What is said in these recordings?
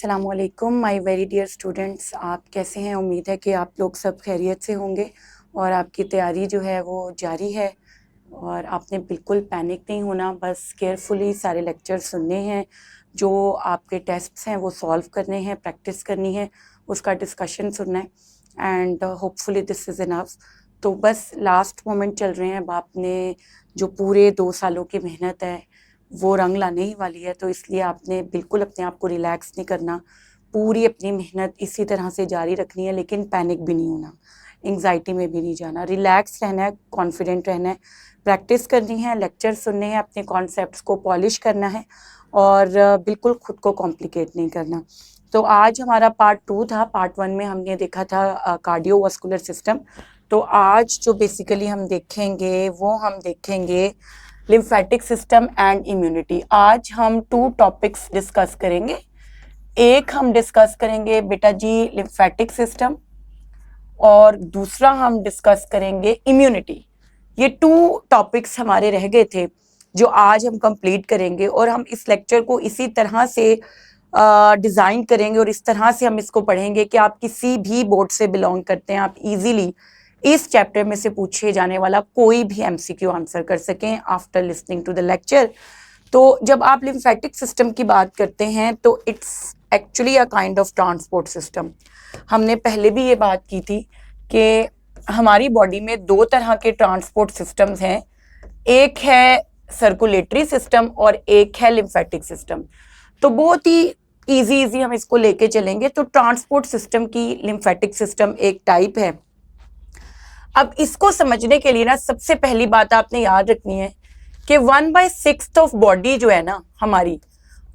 अस्सलामुअलैकुम my very dear students, आप कैसे हैं। उम्मीद है कि आप लोग सब खैरियत से होंगे और आपकी तैयारी जो है वो जारी है और आपने बिल्कुल पैनिक नहीं होना। बस केयरफुली सारे लेक्चर सुनने हैं, जो आपके टेस्ट्स हैं वो सॉल्व करने हैं, प्रैक्टिस करनी है, उसका डिस्कशन सुनना है and hopefully this is enough. तो बस लास्ट मोमेंट चल रहे हैं। अब आपने जो पूरे 2 सालों की मेहनत है वो रंग लाने ही वाली है, तो इसलिए आपने बिल्कुल अपने आप को रिलैक्स नहीं करना, पूरी अपनी मेहनत इसी तरह से जारी रखनी है, लेकिन पैनिक भी नहीं होना, एंग्जाइटी में भी नहीं जाना, रिलैक्स रहना है, कॉन्फिडेंट रहना है, प्रैक्टिस करनी है, लेक्चर सुनने हैं, अपने कॉन्सेप्ट्स को पॉलिश करना है और बिल्कुल खुद को कॉम्प्लिकेट नहीं करना। तो आज हमारा पार्ट 2 था। पार्ट 1 में हमने देखा था कार्डियोवास्कुलर सिस्टम। तो आज जो बेसिकली हम देखेंगे वो हम देखेंगे लिम्फेटिक सिस्टम एंड इम्यूनिटी। आज हम 2 टॉपिक्स डिस्कस करेंगे। एक हम डिस्कस करेंगे बेटा जी लिम्फेटिक सिस्टम और दूसरा हम डिस्कस करेंगे इम्यूनिटी। ये 2 टॉपिक्स हमारे रह गए थे जो आज हम कंप्लीट करेंगे और हम इस लेक्चर को इसी तरह से डिज़ाइन करेंगे और इस तरह से हम इसको पढ़ेंगे कि आप किसी भी बोर्ड से बिलोंग करते हैं, आप इजीली इस चैप्टर में से पूछे जाने वाला कोई भी एमसीक्यू आंसर कर सकें after listening to the lecture. तो जब आप लिम्फेटिक सिस्टम की बात करते हैं तो it's actually a kind of transport system. हमने पहले भी ये बात की थी कि हमारी बॉडी में 2 तरह के ट्रांसपोर्ट सिस्टम्स हैं, एक है सर्कुलेटरी सिस्टम और एक है लिम्फेटिक सिस्टम। तो बहुत ही इजी हम इसको लेके चलेंगे। तो ट्रांसपोर्ट सिस्टम की लिम्फेटिक सिस्टम एक टाइप है। अब इसको समझने के लिए ना सबसे पहली बात आपने याद रखनी है कि 1/6 ऑफ बॉडी जो है ना हमारी,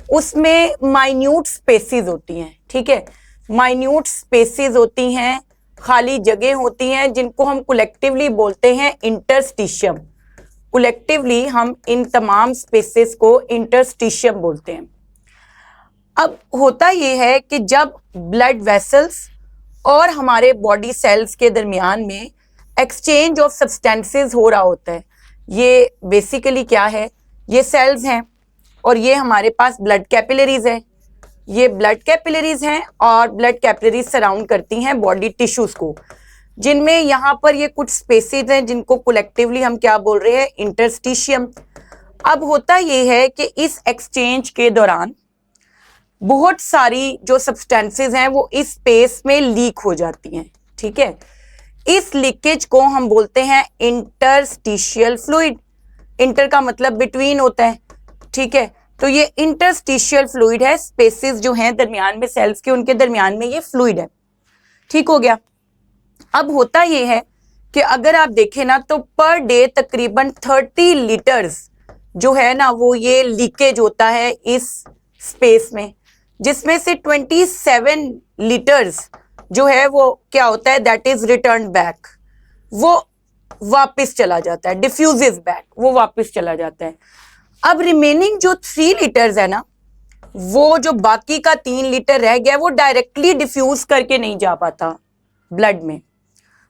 उसमें माइन्यूट स्पेसिस होती हैं। ठीक है, माइन्यूट स्पेसिस होती हैं, खाली जगह होती हैं, जिनको हम कलेक्टिवली बोलते हैं इंटरस्टिशियम। कलेक्टिवली हम इन तमाम स्पेसेस को इंटरस्टिशियम बोलते हैं। अब होता ये है कि जब ब्लड वेसल्स और हमारे बॉडी सेल्स के दरमियान में एक्सचेंज ऑफ सब्सटेंसेस हो रहा होता है, ये बेसिकली क्या है, ये सेल्स हैं और ये हमारे पास ब्लड कैपिलरीज हैं। ये ब्लड कैपिलरीज हैं और ब्लड कैपिलरीज सराउंड करती हैं बॉडी टिश्यूज को, जिनमें यहाँ पर ये कुछ स्पेसेस हैं जिनको कलेक्टिवली हम क्या बोल रहे हैं, इंटरस्टिशियम। अब होता ये है कि इस एक्सचेंज के दौरान बहुत सारी जो सब्सटेंसेस हैं वो इस स्पेस में लीक हो जाती हैं। ठीक है, इस लीकेज को हम बोलते हैं इंटरस्टिशियल फ्लूइड। इंटर का मतलब बिटवीन होता है। ठीक है, तो ये इंटरस्टिशियल फ्लूइड है, स्पेसेस जो हैं दरमियान में सेल्स के, उनके दरमियान में ये फ्लूइड है। ठीक हो गया। अब होता ये है कि अगर आप देखें ना तो पर डे तकरीबन 30 लीटर्स जो है ना वो ये लीकेज होता है इस स्पेस में, जिसमें से 27 लीटर्स जो है वो क्या होता है, दैट इज रिटर्न बैक, वो वापस चला जाता है, डिफ्यूजेस बैक, वो वापस चला जाता है। अब रिमेनिंग जो 3 लीटर्स है ना, वो जो बाकी का 3 लीटर रह गया वो डायरेक्टली डिफ्यूज करके नहीं जा पाता ब्लड में,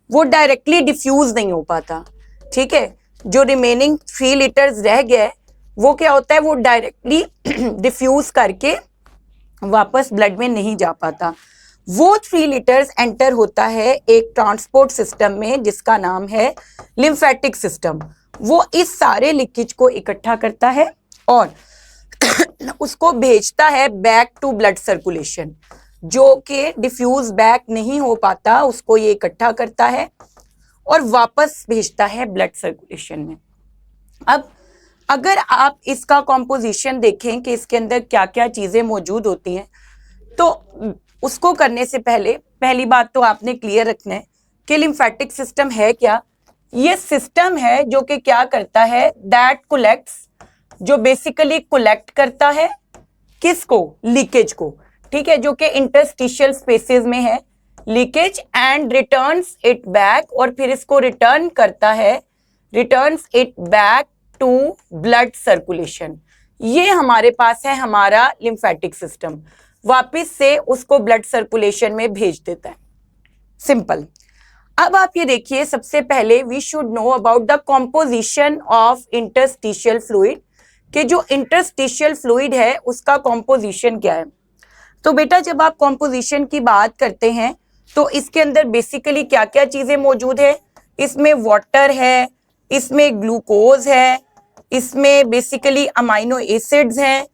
वो डायरेक्टली डिफ्यूज नहीं हो पाता। ठीक है, जो रिमेनिंग 3 लीटर्स रह गया वो क्या होता है, वो डायरेक्टली डिफ्यूज करके वापस ब्लड में नहीं जा पाता। वो 3 लीटर्स एंटर होता है एक ट्रांसपोर्ट सिस्टम में जिसका नाम है लिम्फेटिक सिस्टम। वो इस सारे लीकेज को इकट्ठा करता है और उसको भेजता है बैक टू ब्लड सर्कुलेशन, जो कि डिफ्यूज बैक नहीं हो पाता, उसको ये इकट्ठा करता है और वापस भेजता है ब्लड सर्कुलेशन में। अब अगर आप इसका कॉम्पोजिशन देखें कि इसके अंदर क्या क्या चीजें मौजूद होती हैं, तो उसको करने से पहले पहली बात तो आपने क्लियर रखना है कि लिम्फेटिक सिस्टम है क्या। ये सिस्टम है जो कि क्या करता है, दैट कलेक्ट्स, जो बेसिकली कलेक्ट करता है किसको, लीकेज को। ठीक है, जो कि इंटरस्टिशियल स्पेसेस में है leakage, and returns it back, और फिर इसको रिटर्न करता है, returns it back to blood circulation. ये हमारे पास है हमारा लिम्फेटिक सिस्टम, वापस से उसको ब्लड सर्कुलेशन में भेज देता है। सिंपल। अब आप ये देखिए, सबसे पहले we should know about the composition of interstitial fluid, कि जो इंटरस्टिशियल फ्लूइड है उसका कॉम्पोजिशन क्या है। तो बेटा जब आप कॉम्पोजिशन की बात करते हैं तो इसके अंदर बेसिकली क्या क्या चीजें मौजूद है, इसमें वाटर है, इसमें ग्लूकोज है, इसमें बेसिकली अमाइनो एसिड्स हैं,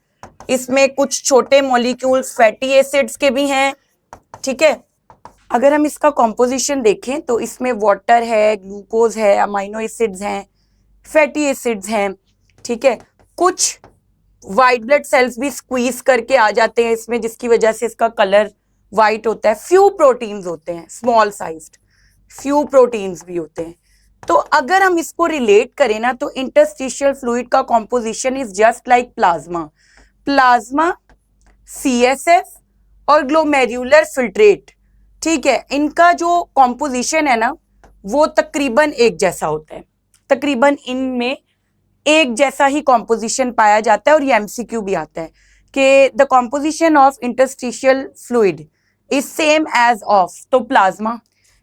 इसमें कुछ छोटे मॉलिक्यूल्स फैटी एसिड्स के भी हैं। ठीक है, अगर हम इसका कॉम्पोजिशन देखें तो इसमें वाटर है, ग्लूकोज है, अमाइनो एसिड्स हैं, फैटी एसिड्स हैं। ठीक है, कुछ वाइट ब्लड सेल्स भी स्क्वीज करके आ जाते हैं इसमें, जिसकी वजह से इसका कलर वाइट होता है। फ्यू प्रोटीन्स होते हैं, स्मॉल साइज्ड फ्यू प्रोटीन्स भी होते हैं। तो अगर हम इसको रिलेट करें ना तो इंटरस्टिशियल फ्लूइड का composition is just like plasma. Plasma, CSF और ग्लोमेरुलर फिल्ट्रेट, ठीक है, इनका जो कॉम्पोजिशन है ना वो तकरीबन एक जैसा होता है। तकरीबन इनमें एक जैसा ही कॉम्पोजिशन पाया जाता है। और ये MCQ भी आता है कि the composition of interstitial fluid is same as of, तो प्लाज्मा।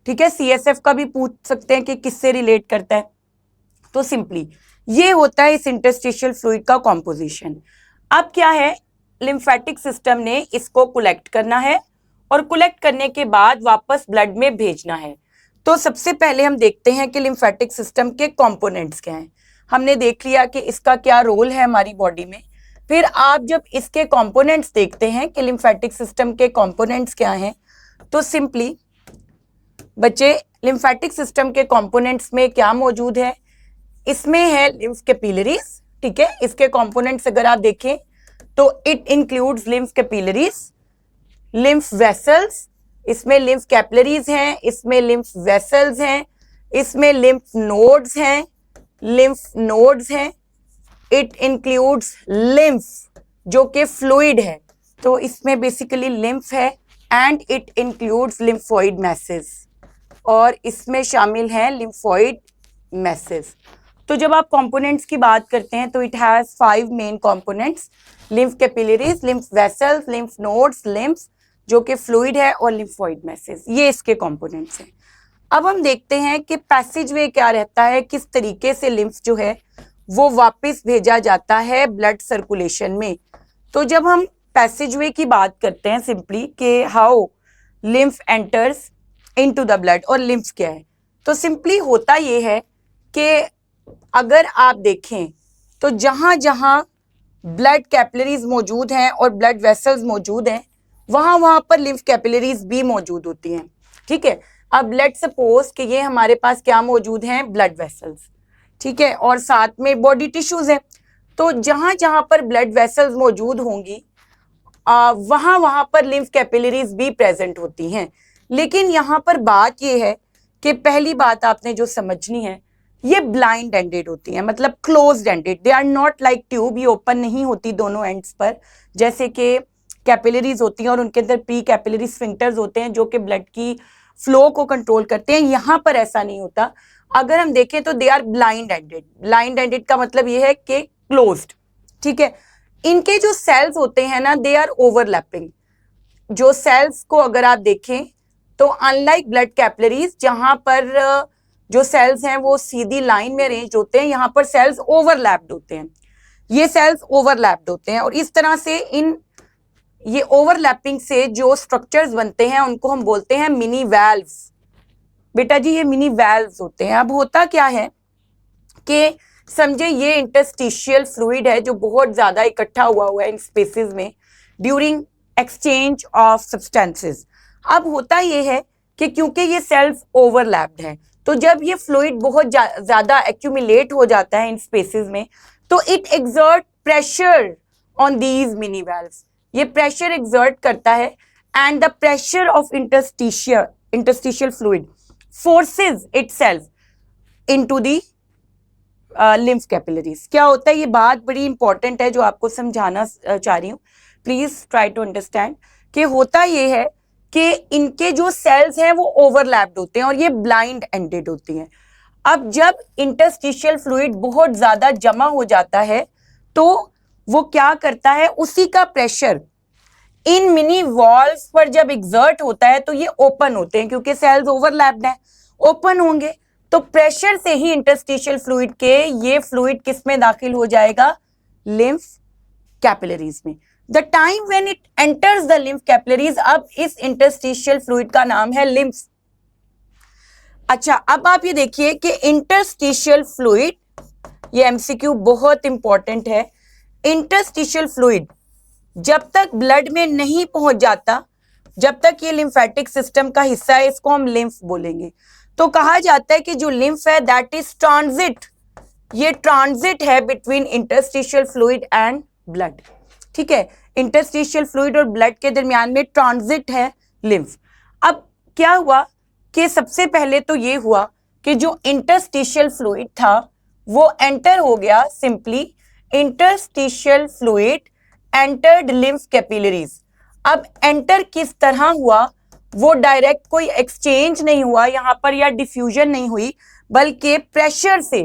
ठीक है, CSF का भी पूछ सकते हैं कि किससे रिलेट करता है, तो सिंपली ये होता है इस इंटरस्टिशियल फ्लूइड का कॉम्पोजिशन। अब क्या है, लिम्फेटिक सिस्टम ने इसको कलेक्ट करना है और कलेक्ट करने के बाद वापस ब्लड में भेजना है। तो सबसे पहले हम देखते हैं कि लिम्फेटिक सिस्टम के कंपोनेंट्स क्या हैं। हमने देख लिया कि इसका क्या रोल है हमारी बॉडी में। फिर आप जब इसके कंपोनेंट्स देखते हैं कि लिम्फेटिक सिस्टम के कंपोनेंट्स क्या हैं, तो सिंपली बच्चे लिम्फेटिक सिस्टम के कंपोनेंट्स में क्या मौजूद है, इसमें है लिम्फ कैपिलरीज। ठीक है, इसके कंपोनेंट्स अगर आप देखें तो it includes lymph capillaries, lymph vessels, इसमें लिम्फ कैपिलरीज हैं, इसमें लिम्फ वेसल्स हैं, इसमें लिम्फ नोड्स हैं, लिम्फ नोड्स हैं। इट इंक्लूड्स लिम्फ जो कि फ्लूइड है, तो इसमें बेसिकली लिम्फ है। And it includes lymphoid message, और इसमें शामिल हैं लिम्फोइड मैसेज। तो जब आप कंपोनेंट्स की बात करते हैं तो it has 5 main components, lymph capillaries, lymph vessels, lymph nodes, lymph जो कि फ्लूइड है, और लिम्फोइड मैसेज, ये इसके कंपोनेंट्स हैं। अब हम देखते हैं कि पैसेज वे क्या रहता है, किस तरीके से लिम्फ जो है वो वापस भेजा जाता है ब्लड सर्कुलेशन में। तो जब हम पैसेज वे की बात करते हैं सिंपली कि how lymph enters into the blood, और लिम्फ क्या है, तो सिंपली होता ये है कि अगर आप देखें तो जहां जहां ब्लड कैपिलरीज मौजूद हैं और ब्लड वेसल्स मौजूद हैं, वहां वहां पर लिम्फ कैपिलरीज भी मौजूद होती हैं। ठीक है, अब लेट्स सपोज कि ये हमारे पास क्या मौजूद हैं, ब्लड वेसल्स। ठीक है, और साथ में बॉडी टिश्यूज हैं। तो जहां जहां पर ब्लड वेसल्स मौजूद होंगी वहां वहां पर लिम्फ कैपिलरीज भी प्रेजेंट होती हैं। लेकिन यहाँ पर बात ये है कि पहली बात आपने जो समझनी है, ये ब्लाइंड एंडेड होती हैं, मतलब closed ended. They are not like tube, ये ओपन नहीं होती दोनों एंड्स पर, जैसे कि कैपिलरीज होती हैं और उनके अंदर प्री कैपिलरी स्फिंक्टर्स होते हैं जो कि ब्लड की फ्लो को कंट्रोल करते हैं। यहाँ पर ऐसा नहीं होता। अगर हम देखें तो they are blind ended. Blind ended का मतलब ये है कि क्लोज्ड। ठीक है, इनके जो सेल्स होते हैं ना, दे आर ओवरलैपिंग। जो सेल्स को अगर आप देखें तो अनलाइक ब्लड कैपिलरीज, जहां पर जो सेल्स हैं वो सीधी लाइन में अरेंज होते हैं, यहाँ पर सेल्स ओवरलैप्ड होते हैं। ये सेल्स ओवरलैप्ड होते हैं और इस तरह से ये ओवरलैपिंग से जो स्ट्रक्चर्स बनते हैं उनको हम बोलते हैं मिनी वैल्व्स। बेटा जी ये मिनी वैल्व्स होते हैं। अब होता क्या है कि समझे ये इंटरस्टिशियल फ्लूइड है जो बहुत ज्यादा इकट्ठा हुआ है इन स्पेसेस में ड्यूरिंग एक्सचेंज ऑफ सब्सटेंसेस। अब होता ये है कि क्योंकि ये सेल्स ओवरलैप्ड है, तो जब ये फ्लूइड बहुत ज्यादा एक्यूमुलेट हो जाता है इन स्पेसेस में, तो it exert pressure on these mini valves. ये प्रेशर एक्सर्ट करता है and the pressure of interstitial fluid forces itself into the lymph capillaries. क्या होता है, ये बात बड़ी इंपॉर्टेंट है जो आपको समझाना चाह रही हूँ, प्लीज ट्राई टू अंडरस्टैंड। कि होता ये है कि इनके जो सेल्स हैं वो ओवरलैप्ड होते हैं और ये ब्लाइंड एंडेड होती हैं। अब जब इंटरस्टिशियल फ्लूइड बहुत ज्यादा जमा हो जाता है तो वो क्या करता है, उसी का प्रेशर इन मिनी वॉल्स पर जब एग्जर्ट होता है तो ये ओपन होते हैं, क्योंकि सेल्स ओवरलैप्ड हैं, ओपन होंगे तो प्रेशर से ही इंटरस्टिशियल फ्लूइड के ये फ्लूइड किस में दाखिल हो जाएगा, लिम्फ कैपिलरीज में। The time when it enters the lymph capillaries, अब इस इंटरस्टिशियल फ्लूइड का नाम है लिम्फ। अच्छा, अब आप ये देखिए कि इंटरस्टिशियल फ्लूइड, ये एमसीक्यू बहुत इंपॉर्टेंट है। इंटरस्टिशियल फ्लूइड जब तक ब्लड में नहीं पहुंच जाता, जब तक ये लिम्फेटिक सिस्टम का हिस्सा है, इसको हम लिम्फ बोलेंगे। तो कहा जाता है कि जो लिम्फ है दैट इज ट्रांजिट, ये ट्रांजिट है between interstitial fluid and blood. ठीक है, इंटरस्टिशियल फ्लूइड और ब्लड के दरमियान में ट्रांजिट है लिम्फ। अब क्या हुआ कि सबसे पहले तो ये हुआ कि जो इंटरस्टिशियल फ्लूइड था वो एंटर हो गया, simply interstitial fluid entered lymph capillaries. अब एंटर किस तरह हुआ, वो डायरेक्ट कोई एक्सचेंज नहीं हुआ यहां पर या डिफ्यूजन नहीं हुई, बल्कि प्रेशर से,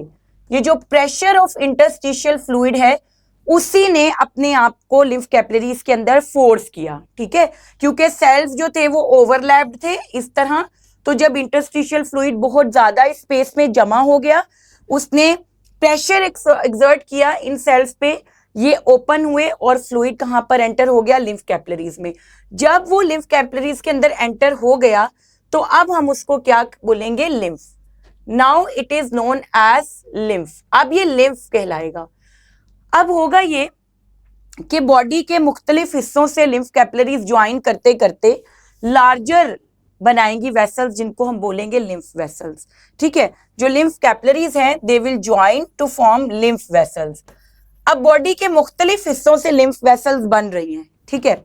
ये जो प्रेशर ऑफ इंटरस्टिशियल फ्लूइड है उसी ने अपने आप को लिम्फ कैपिलरीज के अंदर फोर्स किया। ठीक है, क्योंकि सेल्स जो थे वो ओवरलैप्ड थे इस तरह, तो जब इंटरस्टिशियल फ्लूइड बहुत ज्यादा स्पेस में जमा हो गया, उसने प्रेशर एक्सर्ट किया इन सेल्स पे, ये ओपन हुए और फ्लूइड कहां पर एंटर हो गया, लिम्फ कैपिलरीज में। जब वो लिम्फ कैपिलरीज के अंदर एंटर हो गया तो अब हम उसको क्या बोलेंगे, lymph. Now it is known as lymph, अब ये लिम्फ कहलाएगा। अब होगा ये कि बॉडी के मुख्तलिफ हिस्सों से लिम्फ कैपिलरीज ज्वाइन करते करते लार्जर बनाएंगी वेसल्स, जिनको हम बोलेंगे लिम्फ वेसल्स। ठीक है, जो लिम्फ कैपिलरीज हैं they will join to form lymph vessels. अब बॉडी के मुख्तलिफ हिस्सों से लिम्फ वेसल्स बन रही हैं। ठीक है,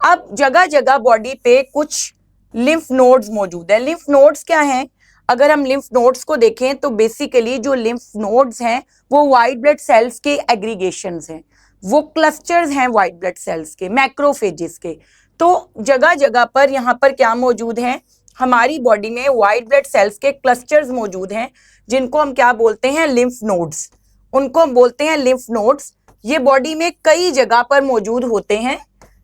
अब जगह जगह बॉडी पे कुछ लिम्फ नोड्स मौजूद है। लिम्फ नोड्स क्या हैं, अगर हम लिम्फ नोड्स को देखें तो बेसिकली जो लिम्फ नोड्स हैं वो वाइट ब्लड सेल्स के एग्रीगेशंस हैं, वो क्लस्टर्स हैं वाइट ब्लड सेल्स के, मैक्रोफेजेस के। तो जगह जगह पर यहाँ पर क्या मौजूद हैं, हमारी बॉडी में वाइट ब्लड सेल्स के क्लस्टर्स मौजूद हैं, जिनको हम क्या बोलते हैं, लिम्फ नोड्स, उनको हम बोलते हैं लिम्फ नोड्स। ये बॉडी में कई जगह पर मौजूद होते हैं,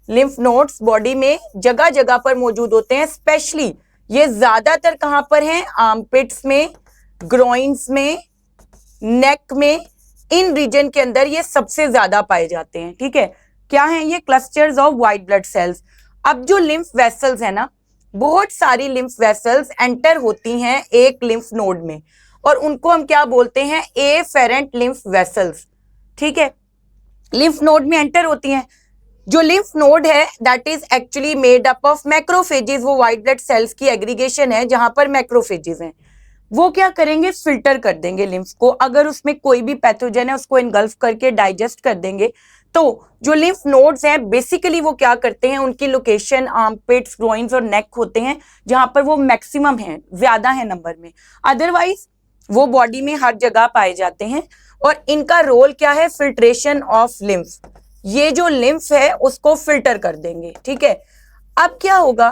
लिम्फ नोड्स बॉडी में जगह जगह पर मौजूद होते हैं। स्पेशली ये ज्यादातर कहां पर हैं, आर्मपिट्स में, ग्रोइंस में, नेक में, इन रीजन के अंदर ये सबसे ज्यादा पाए जाते हैं। ठीक है, क्या है ये, clusters of white blood cells. अब जो लिम्फ वेसल्स है ना, बहुत सारी लिम्फ वेसल्स एंटर होती हैं एक लिम्फ नोड में, और उनको हम क्या बोलते हैं, एफेरेंट लिम्फ वेसल्स। ठीक है, लिम्फ नोड में एंटर होती हैं। जो लिम्फ नोड है that is actually made up of macrophages, वो व्हाइट ब्लड सेल्स की एग्रीगेशन है जहां पर मैक्रोफेजेस हैं। वो क्या करेंगे, फिल्टर कर देंगे लिम्फ को, अगर उसमें कोई भी पैथोजन है उसको इनगल्फ करके डाइजेस्ट कर देंगे। तो जो लिम्फ नोड्स हैं बेसिकली वो क्या करते हैं, उनकी लोकेशन आर्मपिट्स, ग्रोइंस और नेक होते हैं, जहां पर वो मैक्सिमम है, ज्यादा है नंबर में। अदरवाइज वो बॉडी में हर जगह पाए जाते हैं, और इनका रोल क्या है, फिल्ट्रेशन ऑफ लिम्फ। ये जो लिम्फ है उसको फिल्टर कर देंगे। ठीक है, अब क्या होगा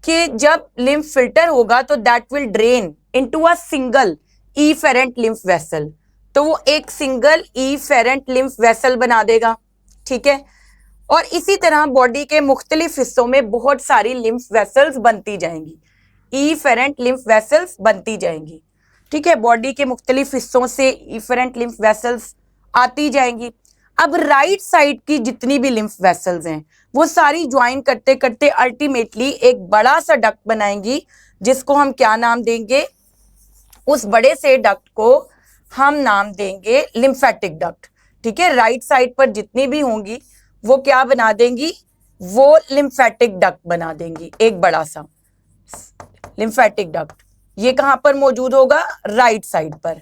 कि जब लिम्फ फिल्टर होगा तो that will drain into a single efferent lymph vessel, तो वो एक सिंगल इफेरेंट लिम्फ वेसल बना देगा। ठीक है, और इसी तरह बॉडी के मुख्तलिफ हिस्सों में बहुत सारी लिम्फ वेसल्स बनती जाएंगी, इफेरेंट लिम्फ वेसल्स बनती जाएंगी। ठीक है, बॉडी के मुख्तलिफ हिस्सों से इफेरेंट लिम्फ वेसल्स आती जाएंगी। अब राइट साइड की जितनी भी लिम्फ वेसल्स हैं वो सारी ज्वाइन करते करते अल्टीमेटली एक बड़ा सा डक्ट बनाएंगी, जिसको हम क्या नाम देंगे, उस बड़े से डक्ट को हम नाम देंगे लिम्फेटिक डक्ट। ठीक है, राइट साइड पर जितनी भी होंगी वो क्या बना देंगी, वो लिम्फेटिक डक्ट बना देंगी, एक बड़ा सा लिम्फेटिक डक्ट। ये कहां पर मौजूद होगा, राइट साइड पर।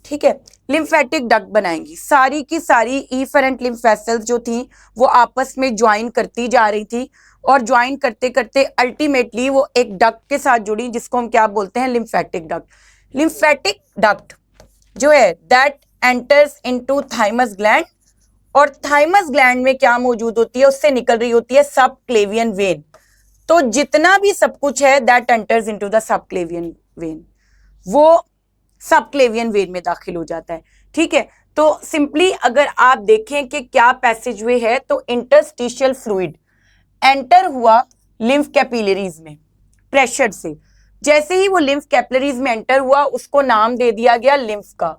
ठीक है, लिम्फेटिक डक्ट बनाएंगी, सारी की सारी इफेरेंट लिम्फ वेसल्स जो थी वो आपस में ज्वाइन करती जा रही थी, और ज्वाइन करते करते अल्टीमेटली वो एक डक्ट के साथ जुड़ी, जिसको हम क्या बोलते हैं, लिम्फेटिक डक्ट। लिम्फेटिक डक्ट जो है that enters into thymus gland, और थाइमस ग्लैंड में क्या मौजूद होती है, उससे निकल रही होती है सबक्लेवियन वेन। तो जितना भी सब कुछ है that enters into the subclavian vein, वो सबक्लेवियन वेन में दाखिल हो जाता है। ठीक है, तो सिंपली अगर आप देखें कि क्या पैसेज वे है, तो इंटरस्टिशियल फ्लूइड एंटर हुआ लिम्फ कैपिलरीज में प्रेशर से। जैसे ही वो लिम्फ कैपिलरीज में एंटर हुआ उसको नाम दे दिया गया लिम्फ का।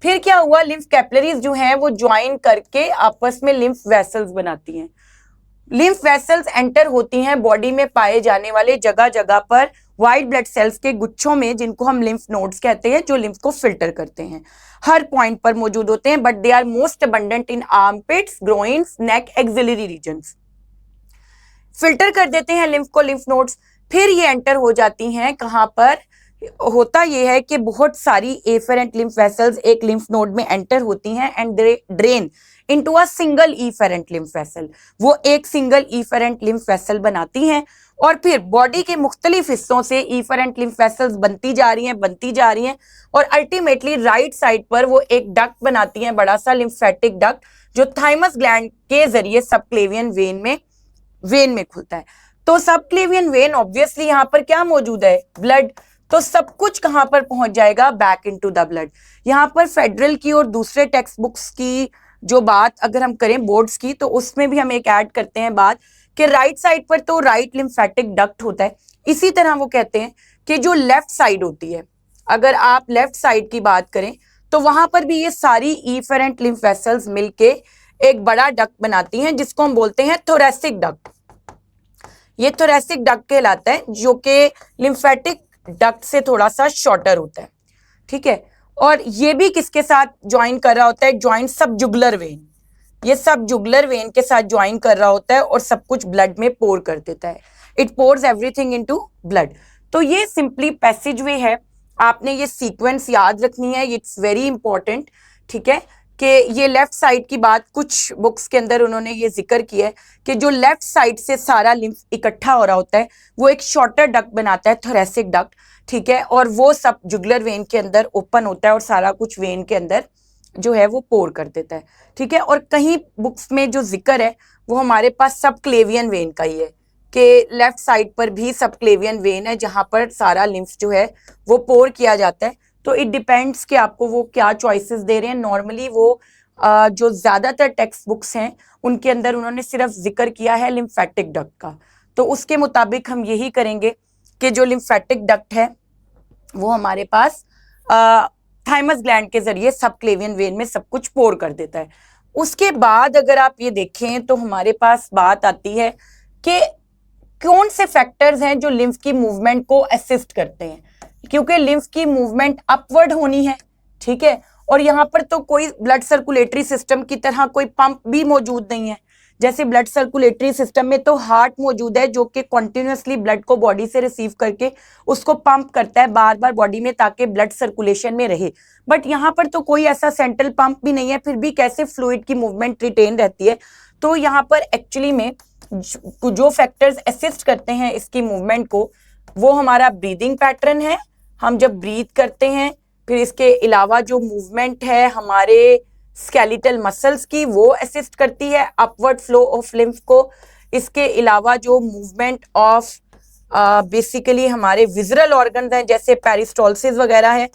फिर क्या हुआ, लिम्फ कैपिलरीज जो हैं वो ज्वाइन करके आपस में लिम्फ वेसल्स बनाती हैं, लिम्फ वेसल्स एंटर होती हैं बॉडी में पाए जाने वाले जगह जगह पर व्हाइट ब्लड सेल्स के गुच्छों में, जिनको हम लिम्फ नोड्स कहते हैं, जो लिम्फ को फिल्टर करते हैं। हर पॉइंट पर मौजूद होते हैं, but they are most abundant in armpits, groins, neck, axillary regions. Filter कर देते हैं लिम्फ को, लिम्फ नोड्स। फिर ये एंटर हो जाती हैं कहाँ पर? होता ये है कि बहुत सारी एफेरेंट लिम्फ वेसल्स एक लिम्फ नोड में एंटर होती हैं and drain into a single efferent lymph vessel. वो एक सिंगल इफेरेंट लिम्फ वेसल बनाती हैं और फिर बॉडी के मुख्तलिफ हिस्सों से इफेरेंट लिम्फ वेसल्स बनती जा रही हैं और अल्टीमेटली राइट साइड पर वो एक डक्ट बनाती हैं, बड़ा सा लिम्फेटिक डक्ट, जो थाइमस ग्लैंड के जरिए सबक्लेवियन वेन में खुलता है। तो सबक्लेवियन वेन ऑब्वियसली यहाँ पर क्या मौजूद है? ब्लड। तो सब कुछ कहां पर पहुंच जाएगा? Back into the blood. यहाँ पर फेडरल की और दूसरे टेक्स्ट बुक्स की जो बात अगर हम करें बोर्ड्स की, तो उसमें भी हम एक ऐड करते हैं बात कि राइट साइड पर तो राइट लिम्फेटिक डक्ट होता है। इसी तरह वो कहते हैं कि जो लेफ्ट साइड होती है, अगर आप लेफ्ट साइड की बात करें तो वहां पर भी ये सारी इफेरेंट लिम्फ वेसल्स मिलके एक बड़ा डक्ट बनाती हैं, जिसको हम बोलते हैं थोरेसिक डक्ट। ये थोरेसिक डक्ट कहलाता है, जो कि लिम्फेटिक डक्ट से थोड़ा सा शॉर्टर होता है, ठीक है। और ये भी किसके साथ ज्वाइन कर रहा होता है? ज्वाइंट सब जुगुलर वेन। ये सब जुगुलर वेन के साथ ज्वाइन कर रहा होता है और सब कुछ ब्लड में पोर कर देता है। It pores everything into blood. तो ये सिंपली पैसेज वे है, आपने ये सीक्वेंस याद रखनी है, इट्स वेरी इंपॉर्टेंट, ठीक है। कि ये लेफ्ट साइड की बात कुछ बुक्स के अंदर उन्होंने ये जिक्र किया है कि जो लेफ्ट साइड से सारा लिम्फ इकट्ठा हो रहा होता है वो एक शॉर्टर डक्ट बनाता है, थोरेसिक डक्ट, ठीक है। और वो सब जुगुलर वेन के अंदर ओपन होता है और सारा कुछ वेन के अंदर जो है वो पोर कर देता है, ठीक है। और कहीं बुक्स में जो जिक्र है वो हमारे पास सबक्लेवियन वेन का ही है कि लेफ्ट साइड पर भी सबक्लेवियन वेन है जहां पर सारा लिम्फ जो है वो पोर किया जाता है। तो इट डिपेंड्स कि आपको वो क्या चॉइसेस दे रहे हैं। नॉर्मली वो जो ज्यादातर टेक्स्ट बुक्स हैं उनके अंदर उन्होंने सिर्फ जिक्र किया है लिम्फेटिक डक्ट का, तो उसके मुताबिक हम यही करेंगे कि जो लिम्फेटिक डक्ट है वो हमारे पास थाइमस ग्लैंड के जरिए सबक्लेवियन वेन में सब कुछ पोर कर देता है। उसके बाद अगर आप ये देखें तो हमारे पास बात आती है कि कौन से फैक्टर्स हैं जो लिम्फ की मूवमेंट को असिस्ट करते हैं, क्योंकि लिम्फ की मूवमेंट अपवर्ड होनी है, ठीक है। और यहाँ पर तो कोई ब्लड सर्कुलेटरी सिस्टम की तरह कोई पंप भी मौजूद नहीं है। जैसे ब्लड सर्कुलेटरी सिस्टम में तो हार्ट मौजूद है जो कि कॉन्टिन्यूसली ब्लड को बॉडी से रिसीव करके उसको पंप करता है बार बार बॉडी में ताकि ब्लड सर्कुलेशन में रहे। बट यहाँ पर तो कोई ऐसा सेंट्रल पंप भी नहीं है, फिर भी कैसे फ्लूइड की मूवमेंट रिटेन रहती है? तो यहाँ पर एक्चुअली में जो फैक्टर्स असिस्ट करते हैं इसकी मूवमेंट को, वो हमारा ब्रीदिंग पैटर्न है। हम जब ब्रीथ करते हैं, फिर इसके अलावा जो मूवमेंट है हमारे स्केलेटल मसल्स की, वो असिस्ट करती है अपवर्ड फ्लो ऑफ लिम्फ को। इसके अलावा जो मूवमेंट ऑफ बेसिकली हमारे विजरल ऑर्गन्स हैं जैसे पेरिस्टोलसिस वगैरह है,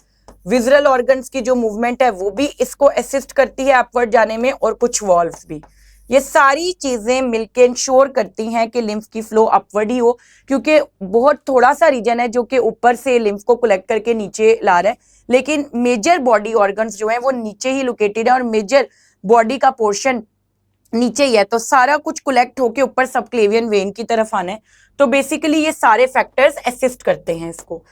विजरल ऑर्गन्स की जो मूवमेंट है वो भी इसको असिस्ट करती है अपवर्ड जाने में, और कुछ वॉल्व्स भी। ये सारी चीजें मिलकर इंश्योर करती हैं कि लिम्फ की फ्लो अपवर्ड ही हो, क्योंकि बहुत थोड़ा सा रीजन है जो कि ऊपर से लिम्फ को कलेक्ट करके नीचे ला रहा है, लेकिन मेजर बॉडी ऑर्गन्स जो हैं वो नीचे ही लोकेटेड है और मेजर बॉडी का पोर्शन नीचे ही है। तो सारा कुछ कलेक्ट होके ऊपर सबक्लेवियन वेन की तरफ आना है। तो बेसिकली ये सारे फैक्टर्स असिस्ट करते हैं इसको।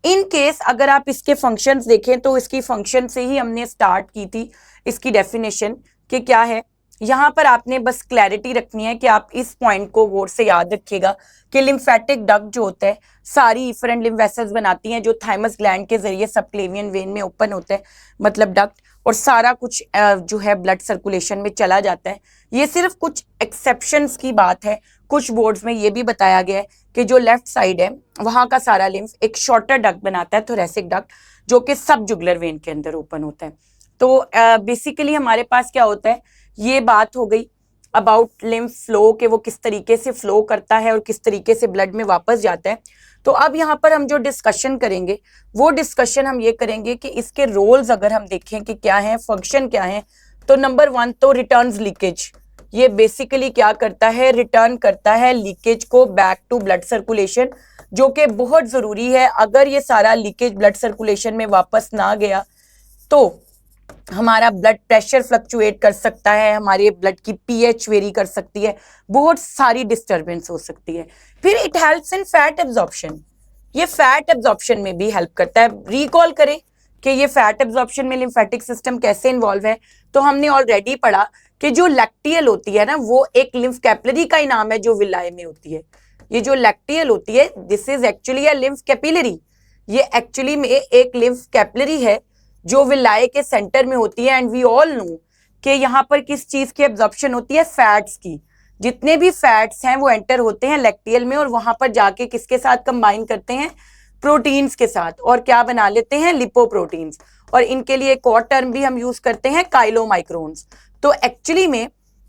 इन केस अगर आप इसके फंक्शंस देखें तो इसकी फंक्शन से ही हमने स्टार्ट की थी इसकी डेफिनेशन कि क्या है। यहाँ पर आपने बस क्लैरिटी रखनी है कि आप इस पॉइंट को गौर से याद रखिएगा कि लिम्फेटिक डक्ट जो होता है सारी इफरेंट लिम्फ वेसल्स बनाती हैं जो थाइमस ग्लैंड के जरिए सबक्लेवियन वेन में ओपन होता है, मतलब डक्ट, और सारा कुछ जो है ब्लड सर्कुलेशन में चला जाता है। ये सिर्फ कुछ एक्सेप्शंस की बात है। कुछ बोर्ड्स में ये भी बताया गया है कि जो लेफ्ट साइड है वहां का सारा लिम्फ एक शॉर्टर डक्ट बनाता है, थोरेसिक डक्ट, जो कि सब जुगुलर वेन के अंदर ओपन होता है। तो बेसिकली हमारे पास क्या होता है, ये बात हो गई अबाउट लिम्फ फ्लो के वो किस तरीके से फ्लो करता है और किस तरीके से ब्लड में वापस जाता है। तो अब यहाँ पर हम जो डिस्कशन करेंगे वो डिस्कशन हम ये करेंगे कि इसके रोल्स अगर हम देखें कि क्या है, फंक्शन क्या है। तो नंबर 1 तो रिटर्न्स लीकेज। ये बेसिकली क्या करता है, रिटर्न करता है लीकेज को बैक टू ब्लड सर्कुलेशन, जो कि बहुत जरूरी है। अगर ये सारा लीकेज ब्लड सर्कुलेशन में वापस ना गया तो हमारा ब्लड प्रेशर फ्लक्चुएट कर सकता है, हमारे ब्लड की पीएच वेरी कर सकती है, बहुत सारी डिस्टर्बेंस हो सकती है। फिर it helps in fat absorption, ये फैट एब्जॉर्प्शन में भी हेल्प करता है। रिकॉल करें कि ये फैट एब्जॉर्प्शन में लिम्फेटिक सिस्टम कैसे इन्वॉल्व है, तो हमने ऑलरेडी पढ़ा कि जो लैक्टियल होती है ना, वो एक लिम्फ कैपिलरी का ही नाम है जो विलाय में होती है। ये जो लैक्टियल होती है, this is actually a lymph capillary, ये एक्चुअली में एक लिम्फ कैपिलरी है जो विलाय के सेंटर में होती है। एंड वी ऑल नो कि यहाँ पर किस चीज की एब्जॉर्प्शन होती है, फैट्स की। जितने भी फैट्स हैं वो एंटर होते हैं लैक्टियल में, और वहां पर जाके किसके साथ कंबाइन करते हैं, प्रोटीन्स के साथ, और क्या बना लेते हैं, लिपोप्रोटीन्स। और इनके लिए एक और टर्म भी हम यूज करते हैं, काइलोमाइक्रोन्स। तो एक्चुअली में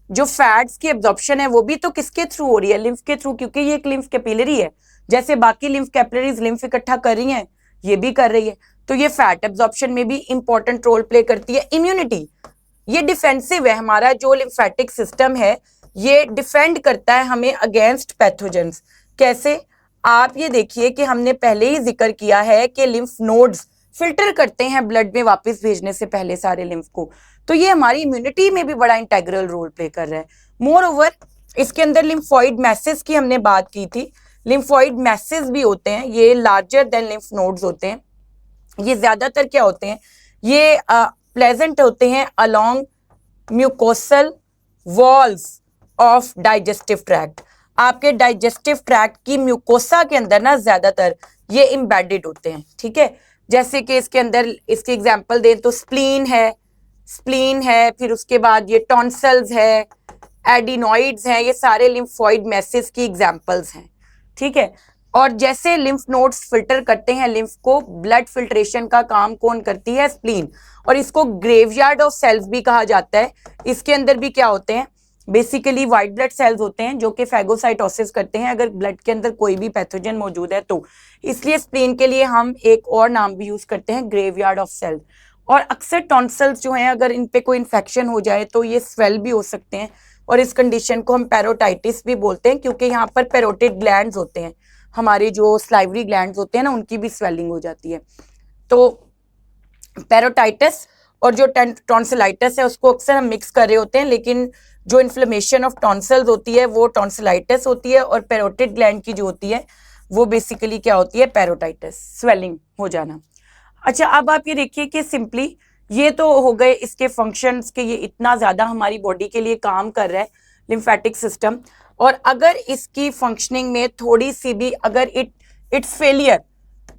जो फैट्स की एब्जॉर्प्शन है वो भी तो किसके थ्रू हो रही है, लिम्फ के थ्रू, क्योंकि ये एक लिम्फ कैपिलरी है। जैसे बाकी लिम्फ कैपिलरीज लिम्फ इकट्ठा कर रही हैं, ये भी कर रही है। तो ये फैट एब्जॉर्प्शन में भी इंपॉर्टेंट रोल प्ले करती है। इम्यूनिटी, ये डिफेंसिव है, हमारा जो लिम्फेटिक सिस्टम है ये डिफेंड करता है हमें अगेंस्ट पैथोजेंस। कैसे, आप ये देखिए कि हमने पहले ही जिक्र किया है कि लिम्फ नोड्स फिल्टर करते हैं ब्लड में वापस भेजने से पहले सारे लिम्फ को। तो ये हमारी इम्यूनिटी में भी बड़ा इंटेग्रल रोल प्ले कर रहा है। मोर ओवर, इसके अंदर लिम्फॉइड मैसेज की हमने बात की थी। लिम्फॉइड मैसेज भी होते हैं, ये लार्जर देन लिम्फ नोड्स होते हैं। ये ज्यादातर क्या होते हैं, ये प्लेजेंट होते हैं along mucosal walls of digestive tract. आपके डाइजेस्टिव ट्रैक्ट की म्यूकोसा के अंदर ना ज्यादातर ये इम्बेडेड होते हैं, ठीक है। जैसे कि इसके अंदर, इसकी एग्जांपल दें तो स्प्लीन है, फिर उसके बाद ये टॉन्सल्स है, एडिनॉइड्स हैं, ये सारे लिम्फॉइड मैसेज की एग्जांपल्स हैं, ठीक है। और जैसे लिम्फ नोड्स फिल्टर करते हैं लिम्फ को, ब्लड फिल्ट्रेशन का काम कौन करती है, स्प्लीन। और इसको ग्रेवयार्ड ऑफ सेल्स भी कहा जाता है। इसके अंदर भी क्या होते हैं, बेसिकली व्हाइट ब्लड सेल्स होते हैं जो कि फैगोसाइटोसिस करते हैं अगर ब्लड के अंदर कोई भी पैथोजन मौजूद है तो। इसलिए स्प्लीन के लिए हम एक और नाम भी यूज करते हैं, ग्रेवयार्ड ऑफ सेल्स। और अक्सर टॉन्सल्स जो हैं, अगर इन पे कोई इन्फेक्शन हो जाए तो ये स्वेल भी हो सकते हैं, और इस कंडीशन को हम पेरोटाइटिस भी बोलते हैं, क्योंकि यहाँ पर पेरोटिड ग्लैंड्स होते हैं, हमारे जो स्लाइवरी ग्लैंड्स होते हैं ना, उनकी भी स्वेलिंग हो जाती है। तो पेरोटाइटिस और जो टॉन्सिलाइटिस है उसको अक्सर हम मिक्स कर रहे होते हैं, लेकिन जो इन्फ्लेमेशन ऑफ टॉन्सिल्स होती है वो टॉन्सिलाइटिस होती है, और पेरोटिड ग्लैंड की जो होती है वो बेसिकली क्या होती है, पेरोटाइटिस, स्वेलिंग हो जाना। अच्छा, अब आप ये देखिए कि सिंपली ये तो हो गए इसके फंक्शंस के, ये इतना ज्यादा हमारी बॉडी के लिए काम कर रहा है लिम्फेटिक सिस्टम। और अगर इसकी फंक्शनिंग में थोड़ी सी भी अगर इट्स फेलियर,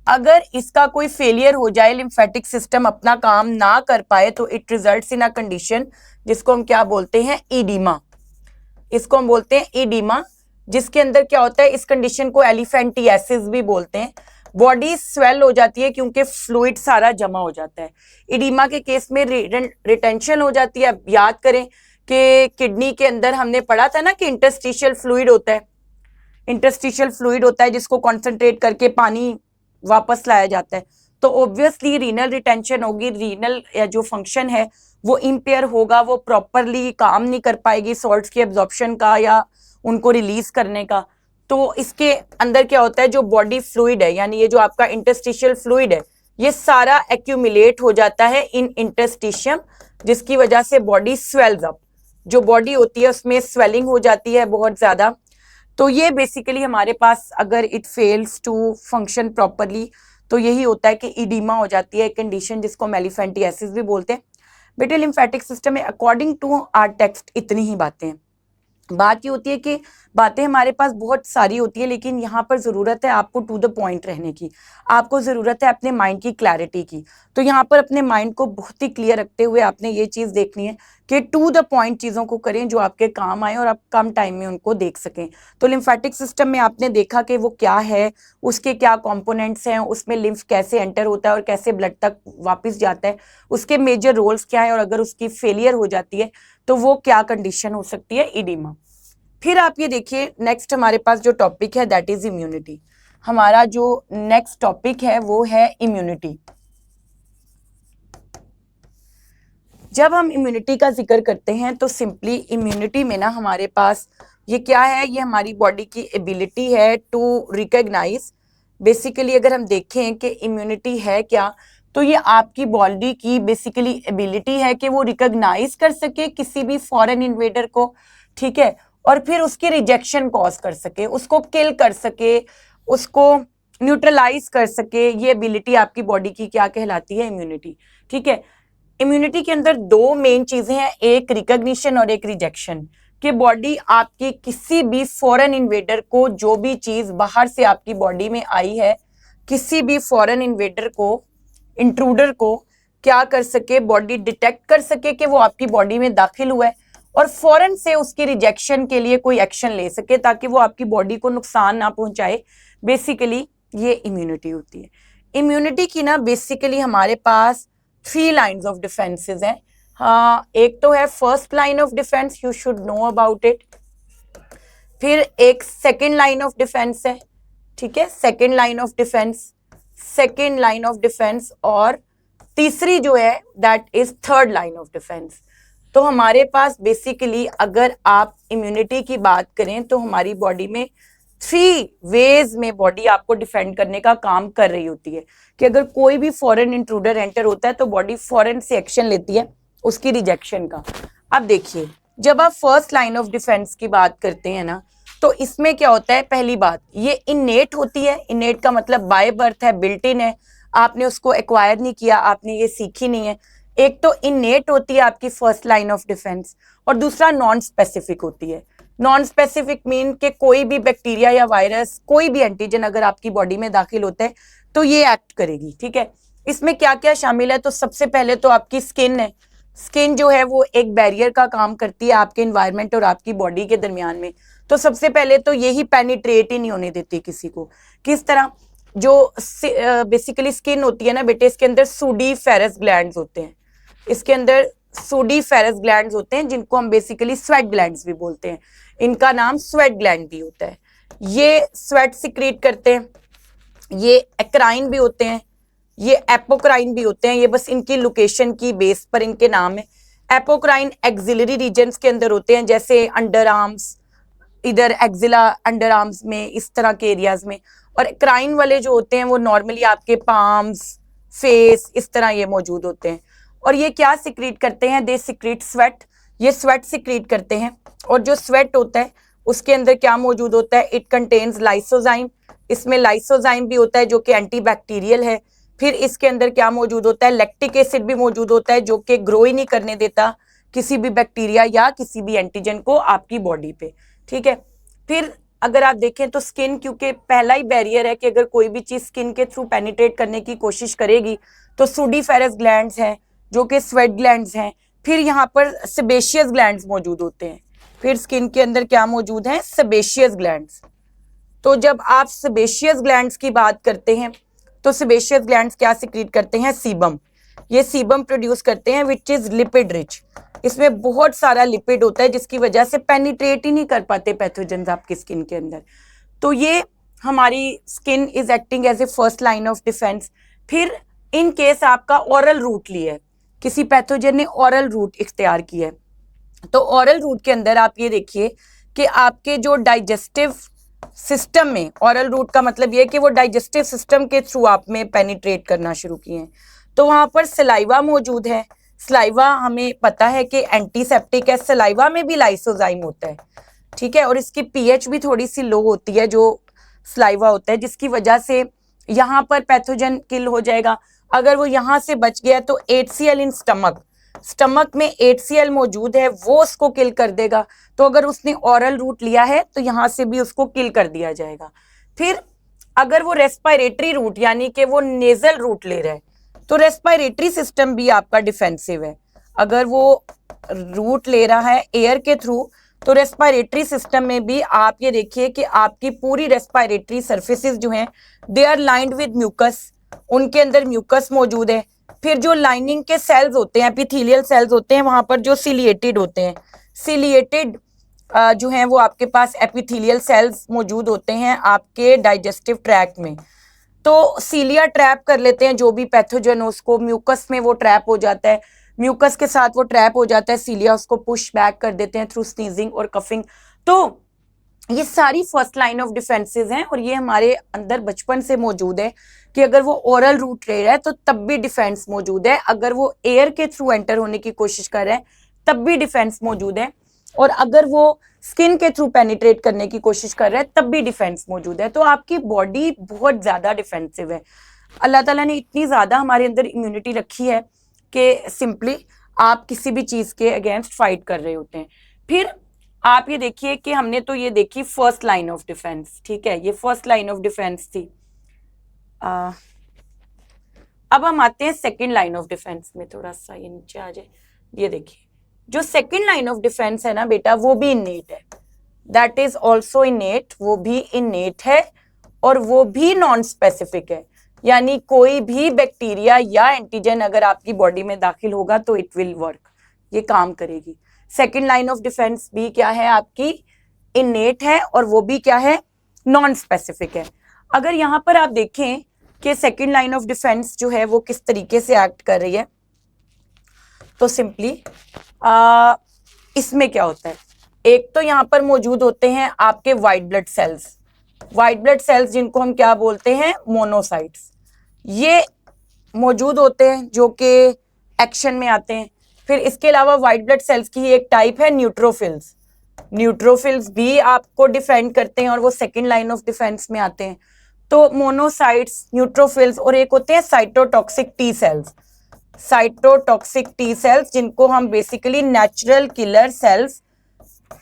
अगर इसका कोई फेलियर हो जाए, लिम्फेटिक सिस्टम अपना काम ना कर पाए, तो it results in a condition जिसको हम क्या बोलते हैं, ईडीमा। इसको हम बोलते हैं ईडीमा, जिसके अंदर क्या होता है, इस कंडीशन को एलिफेंटियासिस भी बोलते हैं। बॉडी स्वेल हो जाती है क्योंकि फ्लूइड सारा जमा हो जाता है। ईडीमा के केस में रिटेंशन हो जाती है। अब याद करें कि किडनी के अंदर हमने पढ़ा था ना कि इंटरस्टिशियल फ्लूइड होता है, इंटरस्टिशियल फ्लूइड होता है जिसको कॉन्सेंट्रेट करके पानी वापस लाया जाता है। तो ऑब्वियसली रीनल रिटेंशन होगी, रीनल या जो फंक्शन है वो इम्पेयर होगा, वो प्रॉपरली काम नहीं कर पाएगी सॉल्ट्स की एब्जॉर्प्शन का या उनको रिलीज करने का। तो इसके अंदर क्या होता है, जो बॉडी फ्लूइड है, यानी ये जो आपका इंटरस्टिशियल फ्लूइड है, ये सारा एक्यूमुलेट हो जाता है इन इंटरस्टिशियम, जिसकी वजह से बॉडी स्वेल्स अप। जो बॉडी होती है उसमें स्वेलिंग हो जाती है बहुत ज्यादा। तो ये बेसिकली हमारे पास अगर it fails to function properly तो यही होता है कि इडीमा हो जाती है, एक कंडीशन जिसको हम एलिफेंटियासिस भी बोलते हैं। बेटे लिम्फेटिक सिस्टम में अकॉर्डिंग टू आवर टेक्स्ट इतनी ही बातें हैं। बात ये होती है कि बातें हमारे पास बहुत सारी होती है, लेकिन यहाँ पर जरूरत है आपको टू द पॉइंट रहने की, आपको जरूरत है अपने माइंड की क्लैरिटी की। तो यहाँ पर अपने माइंड को बहुत ही क्लियर रखते हुए आपने ये चीज देखनी है कि टू द पॉइंट चीजों को करें जो आपके काम आए और आप कम टाइम में उनको देख सकें। तो लिम्फेटिक सिस्टम में आपने देखा कि वो क्या है, उसके क्या कंपोनेंट्स हैं, उसमें लिम्फ कैसे एंटर होता है और कैसे ब्लड तक वापस जाता है, उसके मेजर रोल्स क्या है, और अगर उसकी फेलियर हो जाती है तो वो क्या कंडीशन हो सकती है, इडीमा। फिर आप ये देखिए नेक्स्ट हमारे पास जो टॉपिक है दैट इज इम्यूनिटी। हमारा जो नेक्स्ट टॉपिक है वो है इम्यूनिटी। जब हम इम्यूनिटी का जिक्र करते हैं तो सिंपली इम्यूनिटी में ना हमारे पास ये क्या है, ये हमारी बॉडी की एबिलिटी है टू रिकॉग्नाइज। बेसिकली अगर हम देखें कि इम्यूनिटी है क्या, तो ये आपकी बॉडी की बेसिकली एबिलिटी है कि वो रिकॉग्नाइज कर सके किसी भी फॉरेन इन्वेडर को, ठीक है, और फिर उसकी रिजेक्शन कॉज कर सके, उसको किल कर सके, उसको न्यूट्रलाइज कर सके। ये एबिलिटी आपकी बॉडी की क्या कहलाती है? इम्यूनिटी, ठीक है। इम्यूनिटी के अंदर दो मेन चीजें हैं, एक रिकॉग्निशन और एक रिजेक्शन, कि बॉडी आपकी किसी भी फॉरेन इन्वेडर को, जो भी चीज बाहर से आपकी बॉडी में आई है, किसी भी फॉरेन इन्वेडर को, इंट्रूडर को क्या कर सके, बॉडी डिटेक्ट कर सके कि वो आपकी बॉडी में दाखिल हुआ है, और फौरन से उसकी रिजेक्शन के लिए कोई एक्शन ले सके ताकि वो आपकी बॉडी को नुकसान ना पहुंचाए। बेसिकली ये इम्यूनिटी होती है। इम्यूनिटी की ना बेसिकली हमारे पास 3 लाइन्स ऑफ डिफेंसेस हैं। हाँ, एक तो है first line of defence, you should know about it. फिर एक सेकेंड लाइन ऑफ डिफेंस है, ठीक है, second line of defence, second line of defence, और तीसरी जो है that is third line of defence. तो हमारे पास बेसिकली अगर आप इम्यूनिटी की बात करें तो हमारी बॉडी में 3 वेज में बॉडी आपको डिफेंड करने का काम कर रही होती है, कि अगर कोई भी फॉरेन इंट्रूडर एंटर होता है तो बॉडी फॉरेन से एक्शन लेती है उसकी रिजेक्शन का। अब देखिए, जब आप फर्स्ट लाइन ऑफ डिफेंस की बात करते हैं ना, तो इसमें क्या होता है? पहली बात, ये इनेट होती है। इनेट का मतलब बाय बर्थ है, बिल्ट इन है, आपने उसको एक्वायर नहीं किया, आपने ये सीखी नहीं है। एक तो इनेट होती है आपकी फर्स्ट लाइन ऑफ डिफेंस, और दूसरा नॉन स्पेसिफिक होती है। नॉन स्पेसिफिक मीन कि कोई भी बैक्टीरिया या वायरस, कोई भी एंटीजन अगर आपकी बॉडी में दाखिल होता है तो ये एक्ट करेगी, ठीक है। इसमें क्या क्या शामिल है? तो सबसे पहले तो आपकी स्किन है। स्किन जो है वो एक बैरियर का काम करती है आपके एनवायरनमेंट और आपकी बॉडी के दरमियान में। तो सबसे पहले तो यही पेनिट्रेट ही नहीं होने देती किसी को। किस तरह? जो बेसिकली स्किन होती है ना बेटे, इसके अंदर सूडीफेरस ग्लैंड्स होते हैं। इसके अंदर सूडीफेरस ग्लैंड्स होते हैं, जिनको हम बेसिकली स्वेट ग्लैंड्स भी बोलते हैं। इनका नाम स्वेट ग्लैंड भी होता है। ये स्वेट सिक्रीट करते हैं। ये एक्राइन भी होते हैं, ये एपोक्राइन भी होते हैं। ये बस इनकी लोकेशन की बेस पर इनके नाम है। एपोक्राइन एक्सिलरी रीजन्स के अंदर होते हैं, जैसे अंडर आर्म्स, इधर एक्सिला, अंडर आर्म्स में, इस तरह के एरियाज में। और क्राइन वाले जो होते हैं वो नॉर्मली आपके पाम्स, फेस, इस तरह ये मौजूद होते हैं। और ये क्या सिक्रीट करते हैं? They secrete sweat. ये स्वेट सिक्रीट करते हैं। और जो स्वेट होता है उसके अंदर क्या मौजूद होता है? It contains lysozyme. इसमें लाइसोजाइम भी होता है जो कि एंटीबैक्टीरियल है। फिर इसके अंदर क्या मौजूद होता है? लैक्टिक एसिड भी मौजूद होता है, जो कि ग्रो ही नहीं करने देता किसी भी बैक्टीरिया या किसी भी एंटीजन को आपकी बॉडी पे, ठीक है। फिर अगर आप देखें तो स्किन, क्योंकि पहला ही बैरियर है कि अगर कोई भी चीज स्किन के थ्रू पेनिट्रेट करने की कोशिश करेगी, तो सूडीफेरस ग्लैंड्स हैं जो कि स्वेट ग्लैंड्स हैं। फिर यहाँ पर सेबेशियस ग्लैंड्स मौजूद होते हैं। फिर स्किन के अंदर क्या मौजूद है? Sebaceous glands. तो जब आप सेबेशियस ग्लैंड्स की बात करते हैं तो सेबेशियस ग्लैंड्स क्या सिक्रीट करते हैं? सीबम। ये सीबम प्रोड्यूस करते हैं विच इज लिपिड रिच। इसमें बहुत सारा लिपिड होता है जिसकी वजह से पेनिट्रेट ही नहीं कर पाते पैथोजेंस आपकी स्किन के अंदर। तो ये हमारी skin is acting as a first line of defence. फिर इन केस आपका ओरल रूट लिया है, किसी पैथोजन ने ओरल रूट इख्तियार किया है, तो ओरल रूट के अंदर आप ये देखिए कि आपके जो डाइजेस्टिव सिस्टम में, ओरल रूट का मतलब ये है कि वो डाइजेस्टिव सिस्टम के थ्रू आप में पेनिट्रेट करना शुरू किए हैं। तो वहां पर सलाइवा मौजूद है। सलाइवा हमें पता है कि एंटीसेप्टिक है। सलाइवा में भी लाइसोजाइम होता है, ठीक है, और इसकी पीएच भी थोड़ी सी लो होती है जो सलाइवा होता है, जिसकी वजह से यहाँ पर पैथोजन किल हो जाएगा। अगर वो यहाँ से बच गया तो HCl इन स्टमक, स्टमक में HCl मौजूद है, वो उसको किल कर देगा। तो अगर उसने ओरल रूट लिया है तो यहाँ से भी उसको किल कर दिया जाएगा। फिर अगर वो रेस्पिरेटरी रूट यानी कि वो नेजल रूट ले रहा है, तो रेस्पिरेटरी सिस्टम भी आपका डिफेंसिव है। अगर वो रूट ले रहा है एयर के थ्रू, तो रेस्पिरेटरी सिस्टम में भी आप ये देखिए कि आपकी पूरी रेस्पिरेटरी सर्फेसिस जो हैं they are lined with mucus, उनके अंदर म्यूकस मौजूद है। फिर जो लाइनिंग के सेल्स होते हैं, एपिथेलियल सेल्स होते हैं, वहां पर जो सिलिएटेड होते हैं, सिलिएटेड जो हैं वो आपके पास एपिथेलियल सेल्स मौजूद होते हैं आपके डाइजेस्टिव ट्रैक्ट में। तो सीलिया ट्रैप कर लेते हैं जो भी पैथोजन हो, उसको म्यूकस में वो ट्रैप हो जाता है, म्यूकस के साथ वो ट्रैप हो जाता है, सीलिया उसको पुश बैक कर देते हैं थ्रू स्नीजिंग और कफिंग। तो ये सारी फर्स्ट लाइन ऑफ डिफेंसेस हैं और ये हमारे अंदर बचपन से मौजूद है कि अगर वो ओरल रूट ले रहा है तो तब भी डिफेंस मौजूद है, अगर वो एयर के थ्रू एंटर होने की कोशिश कर रहा है तब भी डिफेंस मौजूद है, और अगर वो स्किन के थ्रू पेनिट्रेट करने की कोशिश कर रहा है तब भी डिफेंस मौजूद है। तो आपकी बॉडी बहुत ज्यादा डिफेंसिव है। अल्लाह ताला ने इतनी ज्यादा हमारे अंदर इम्यूनिटी रखी है कि सिंपली आप किसी भी चीज के अगेंस्ट फाइट कर रहे होते हैं। फिर आप ये देखिए कि हमने तो ये देखी फर्स्ट लाइन ऑफ डिफेंस, ठीक है, ये फर्स्ट लाइन ऑफ डिफेंस थी। अब हम आते हैं सेकंड लाइन ऑफ डिफेंस में, थोड़ा सा ये नीचे आ जाए। ये देखिए जो सेकंड लाइन ऑफ डिफेंस है ना बेटा, वो भी इनेट है, दैट इज ऑल्सो इनेट, वो भी इनेट है और वो भी नॉन स्पेसिफिक है। यानी कोई भी बैक्टीरिया या एंटीजन अगर आपकी बॉडी में दाखिल होगा तो इट विल वर्क, ये काम करेगी। सेकंड लाइन ऑफ डिफेंस भी क्या है आपकी, इनेट है, और वो भी क्या है, नॉन स्पेसिफिक है। अगर यहां पर आप देखें कि सेकंड लाइन ऑफ डिफेंस जो है वो किस तरीके से एक्ट कर रही है, तो सिंपली इसमें क्या होता है, एक तो यहां पर मौजूद होते हैं आपके white blood cells, white blood cells जिनको हम क्या बोलते हैं, मोनोसाइट्स, ये मौजूद होते हैं जो कि एक्शन में आते हैं। फिर इसके अलावा व्हाइट ब्लड सेल्स की एक टाइप है न्यूट्रोफिल्स, न्यूट्रोफिल्स भी आपको डिफेंड करते हैं और वो सेकंड लाइन ऑफ डिफेंस में आते हैं। तो मोनोसाइट्स, न्यूट्रोफिल्स, और एक होते हैं cytotoxic T cells, cytotoxic T cells जिनको हम बेसिकली नेचुरल किलर सेल्स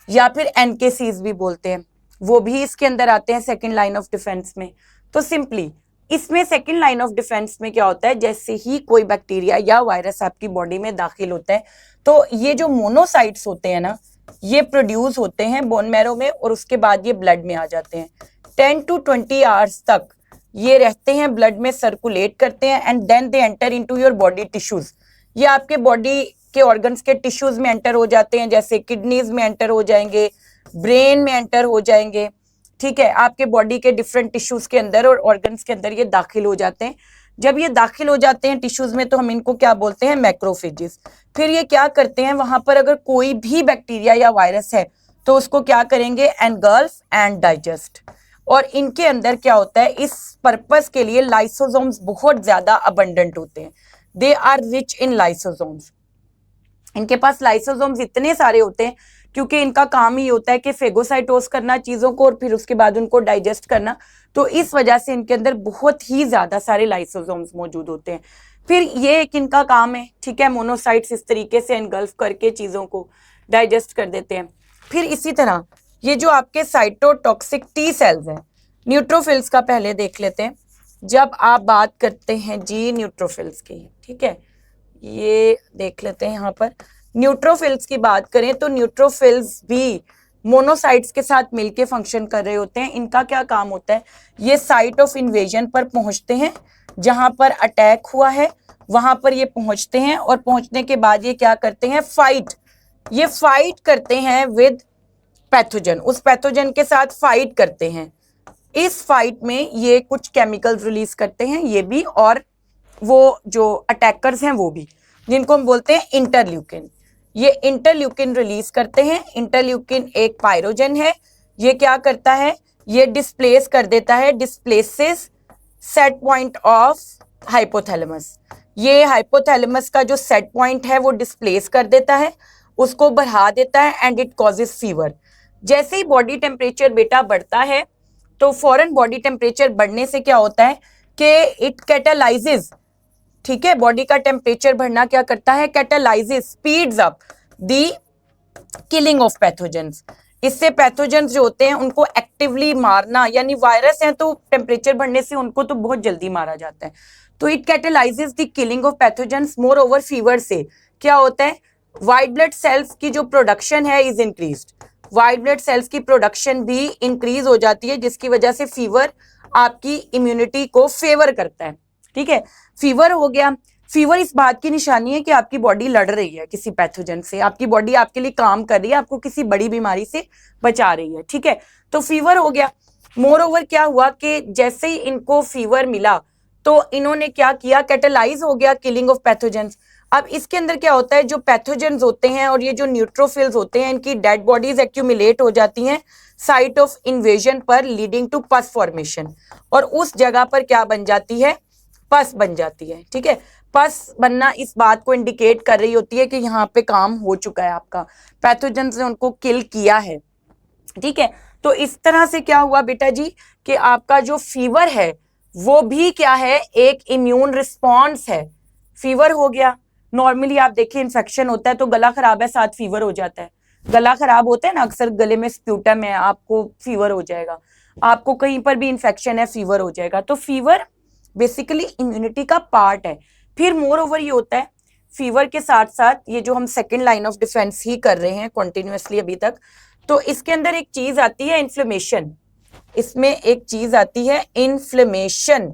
या फिर एनकेसीज भी बोलते हैं, वो भी इसके अंदर आते हैं सेकंड लाइन ऑफ डिफेंस में। तो सिंपली इसमें सेकंड लाइन ऑफ डिफेंस में क्या होता है, जैसे ही कोई बैक्टीरिया या वायरस आपकी बॉडी में दाखिल होता है तो ये जो मोनोसाइट्स होते हैं ना, ये प्रोड्यूस होते हैं बोन मैरो में और उसके बाद ये ब्लड में आ जाते हैं। 10 to 20 आवर्स तक ये रहते हैं ब्लड में, सर्कुलेट करते हैं, and then they enter into your body tissues. ये आपके बॉडी के ऑर्गन्स के टिश्यूज में एंटर हो जाते हैं, जैसे किडनीज में एंटर हो जाएंगे, ब्रेन में एंटर हो जाएंगे, ठीक है, आपके बॉडी के डिफरेंट टिश्यूज के अंदर और ऑर्गन्स के अंदर ये दाखिल हो जाते हैं। जब ये दाखिल हो जाते हैं टिश्यूज में तो हम इनको क्या बोलते हैं, मैक्रोफेजेस। फिर ये क्या करते हैं, वहां पर अगर कोई भी बैक्टीरिया या वायरस है तो उसको क्या करेंगे, एनगल्फ एंड डाइजेस्ट। और इनके अंदर क्या होता है, इस पर्पस के लिए लाइसोसोम्स बहुत ज्यादा अबंडेंट होते हैं, they are rich in lysosomes. इनके पास लाइसोसोम्स इतने सारे होते हैं क्योंकि इनका काम ही होता है कि फेगोसाइटोस करना चीजों को और फिर उसके बाद उनको डाइजेस्ट करना, तो इस वजह से इनके अंदर बहुत ही ज्यादा सारे लाइसोसोम्स मौजूद होते हैं। फिर ये एक इनका काम है, ठीक है, मोनोसाइट्स इस तरीके से एनगल्फ करके चीजों को डाइजेस्ट कर देते हैं। फिर इसी तरह ये जो आपके साइटोटॉक्सिक टी सेल्स हैं, न्यूट्रोफिल्स का पहले देख लेते हैं। जब आप बात करते हैं जी न्यूट्रोफिल्स की, ठीक है, ये देख लेते हैं यहाँ पर न्यूट्रोफिल्स की बात करें तो न्यूट्रोफिल्स भी मोनोसाइट्स के साथ मिलके फंक्शन कर रहे होते हैं। इनका क्या काम होता है, ये साइट ऑफ इन्वेजन पर पहुंचते हैं, जहां पर अटैक हुआ है वहां पर ये पहुंचते हैं और पहुंचने के बाद ये क्या करते हैं, फाइट, ये फाइट करते हैं विद पैथोजन, उस पैथोजन के साथ फाइट करते हैं। इस फाइट में ये कुछ केमिकल्स रिलीज करते हैं ये भी, और वो जो अटैकर्स हैं वो भी, जिनको हम बोलते हैं इंटरल्यूकिन, ये इंटरल्यूकिन रिलीज करते हैं। इंटरल्यूकिन एक पायरोजन है, ये क्या करता है, ये डिस्प्लेस कर देता है, displaces set point of hypothalamus, ये हाइपोथैलेमस का जो सेट पॉइंट है वो डिस्प्लेस कर देता है, उसको बढ़ा देता है, एंड इट कॉजेस फीवर। जैसे ही बॉडी टेम्परेचर बेटा बढ़ता है तो फौरन बॉडी टेम्परेचर बढ़ने से क्या होता है कि इट कैटालाइजेस, ठीक है, बॉडी का टेम्परेचर बढ़ना क्या करता है, catalyses, speeds up the killing of pathogens. इससे पैथोजेंस जो होते हैं उनको एक्टिवली मारना, यानी वायरस हैं तो टेम्परेचर बढ़ने से उनको तो बहुत जल्दी मारा जाता है, तो it catalyses the killing of pathogens. Moreover fever से क्या होता है, व्हाइट ब्लड सेल्स की जो प्रोडक्शन है is increased, white blood cells की प्रोडक्शन भी इंक्रीज हो जाती है, जिसकी वजह से फीवर आपकी इम्यूनिटी को फेवर करता है, ठीक है। फीवर हो गया, फीवर इस बात की निशानी है कि आपकी बॉडी लड़ रही है किसी पैथोजन से, आपकी बॉडी आपके लिए काम कर रही है, आपको किसी बड़ी बीमारी से बचा रही है, ठीक है, तो फीवर हो गया। मोर ओवर क्या हुआ कि जैसे ही इनको फीवर मिला तो इन्होंने क्या किया, कैटेलाइज हो गया किलिंग ऑफ पैथोजेंस। अब इसके अंदर क्या होता है, जो पैथोजेंस होते हैं और ये जो न्यूट्रोफिल्स होते हैं, इनकी डेड बॉडीज एक्यूमुलेट हो जाती हैं साइट ऑफ इन्वेजन पर, लीडिंग टू पस फॉर्मेशन, और उस जगह पर क्या बन जाती है, पस बन जाती है। ठीक है, पस बनना इस बात को इंडिकेट कर रही होती है कि यहाँ पे काम हो चुका है, आपका पैथोजेंस ने उनको किल किया है। ठीक है, तो इस तरह से क्या हुआ बेटा जी कि आपका जो फीवर है वो भी क्या है, एक इम्यून रिस्पॉन्स है। फीवर हो गया, नॉर्मली आप देखिए इन्फेक्शन होता है तो गला खराब है साथ फीवर हो जाता है, गला खराब होता है ना, अक्सर गले में स्प्यूटम है, आपको फीवर हो जाएगा, आपको कहीं पर भी इन्फेक्शन है फीवर हो जाएगा। तो फीवर बेसिकली इम्यूनिटी का पार्ट है। फिर मोर ओवर ये होता है, फीवर के साथ साथ ये जो हम सेकेंड लाइन ऑफ डिफेंस ही कर रहे हैं कंटिन्यूअसली अभी तक, तो इसके अंदर एक चीज आती है इन्फ्लेमेशन, इसमें एक चीज आती है इन्फ्लेमेशन।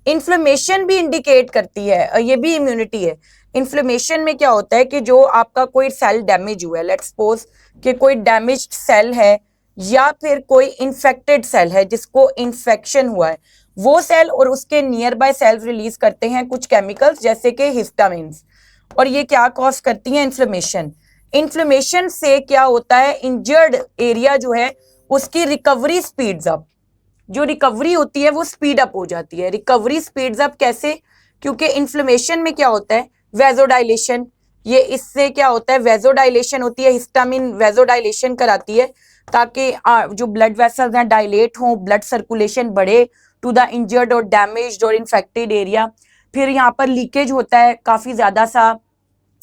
इन्फ्लेमेशन भी इंडिकेट करती है, ये भी इम्यूनिटी है। इन्फ्लेमेशन में क्या होता है कि जो आपका कोई सेल डैमेज हुआ है, लेट्स सपोज कि कोई डैमेज्ड सेल है या फिर कोई इन्फेक्टेड सेल है जिसको इन्फेक्शन हुआ है, वो सेल और उसके नियर बाय सेल्स रिलीज करते हैं कुछ केमिकल्स जैसे कि हिस्टामिन्स, और ये क्या कॉज करती हैं, इन्फ्लेमेशन। इन्फ्लेमेशन से क्या होता है, इंजर्ड एरिया जो है उसकी रिकवरी स्पीड्स अप, जो रिकवरी होती है वो स्पीड अप हो जाती है। रिकवरी स्पीड्स अप कैसे, क्योंकि इन्फ्लेमेशन में क्या होता है, वेजोडाइलेशन, ये इससे क्या होता है, वेजोडाइलेशन होती है, हिस्टामिन वेजोडाइलेशन कराती है ताकि जो ब्लड वेसल्स हैं डायलेट हों, ब्लड सर्कुलेशन बढ़े टू द इंजर्ड और डैमेज्ड और इन्फेक्टेड एरिया। फिर यहाँ पर लीकेज होता है काफी ज्यादा सा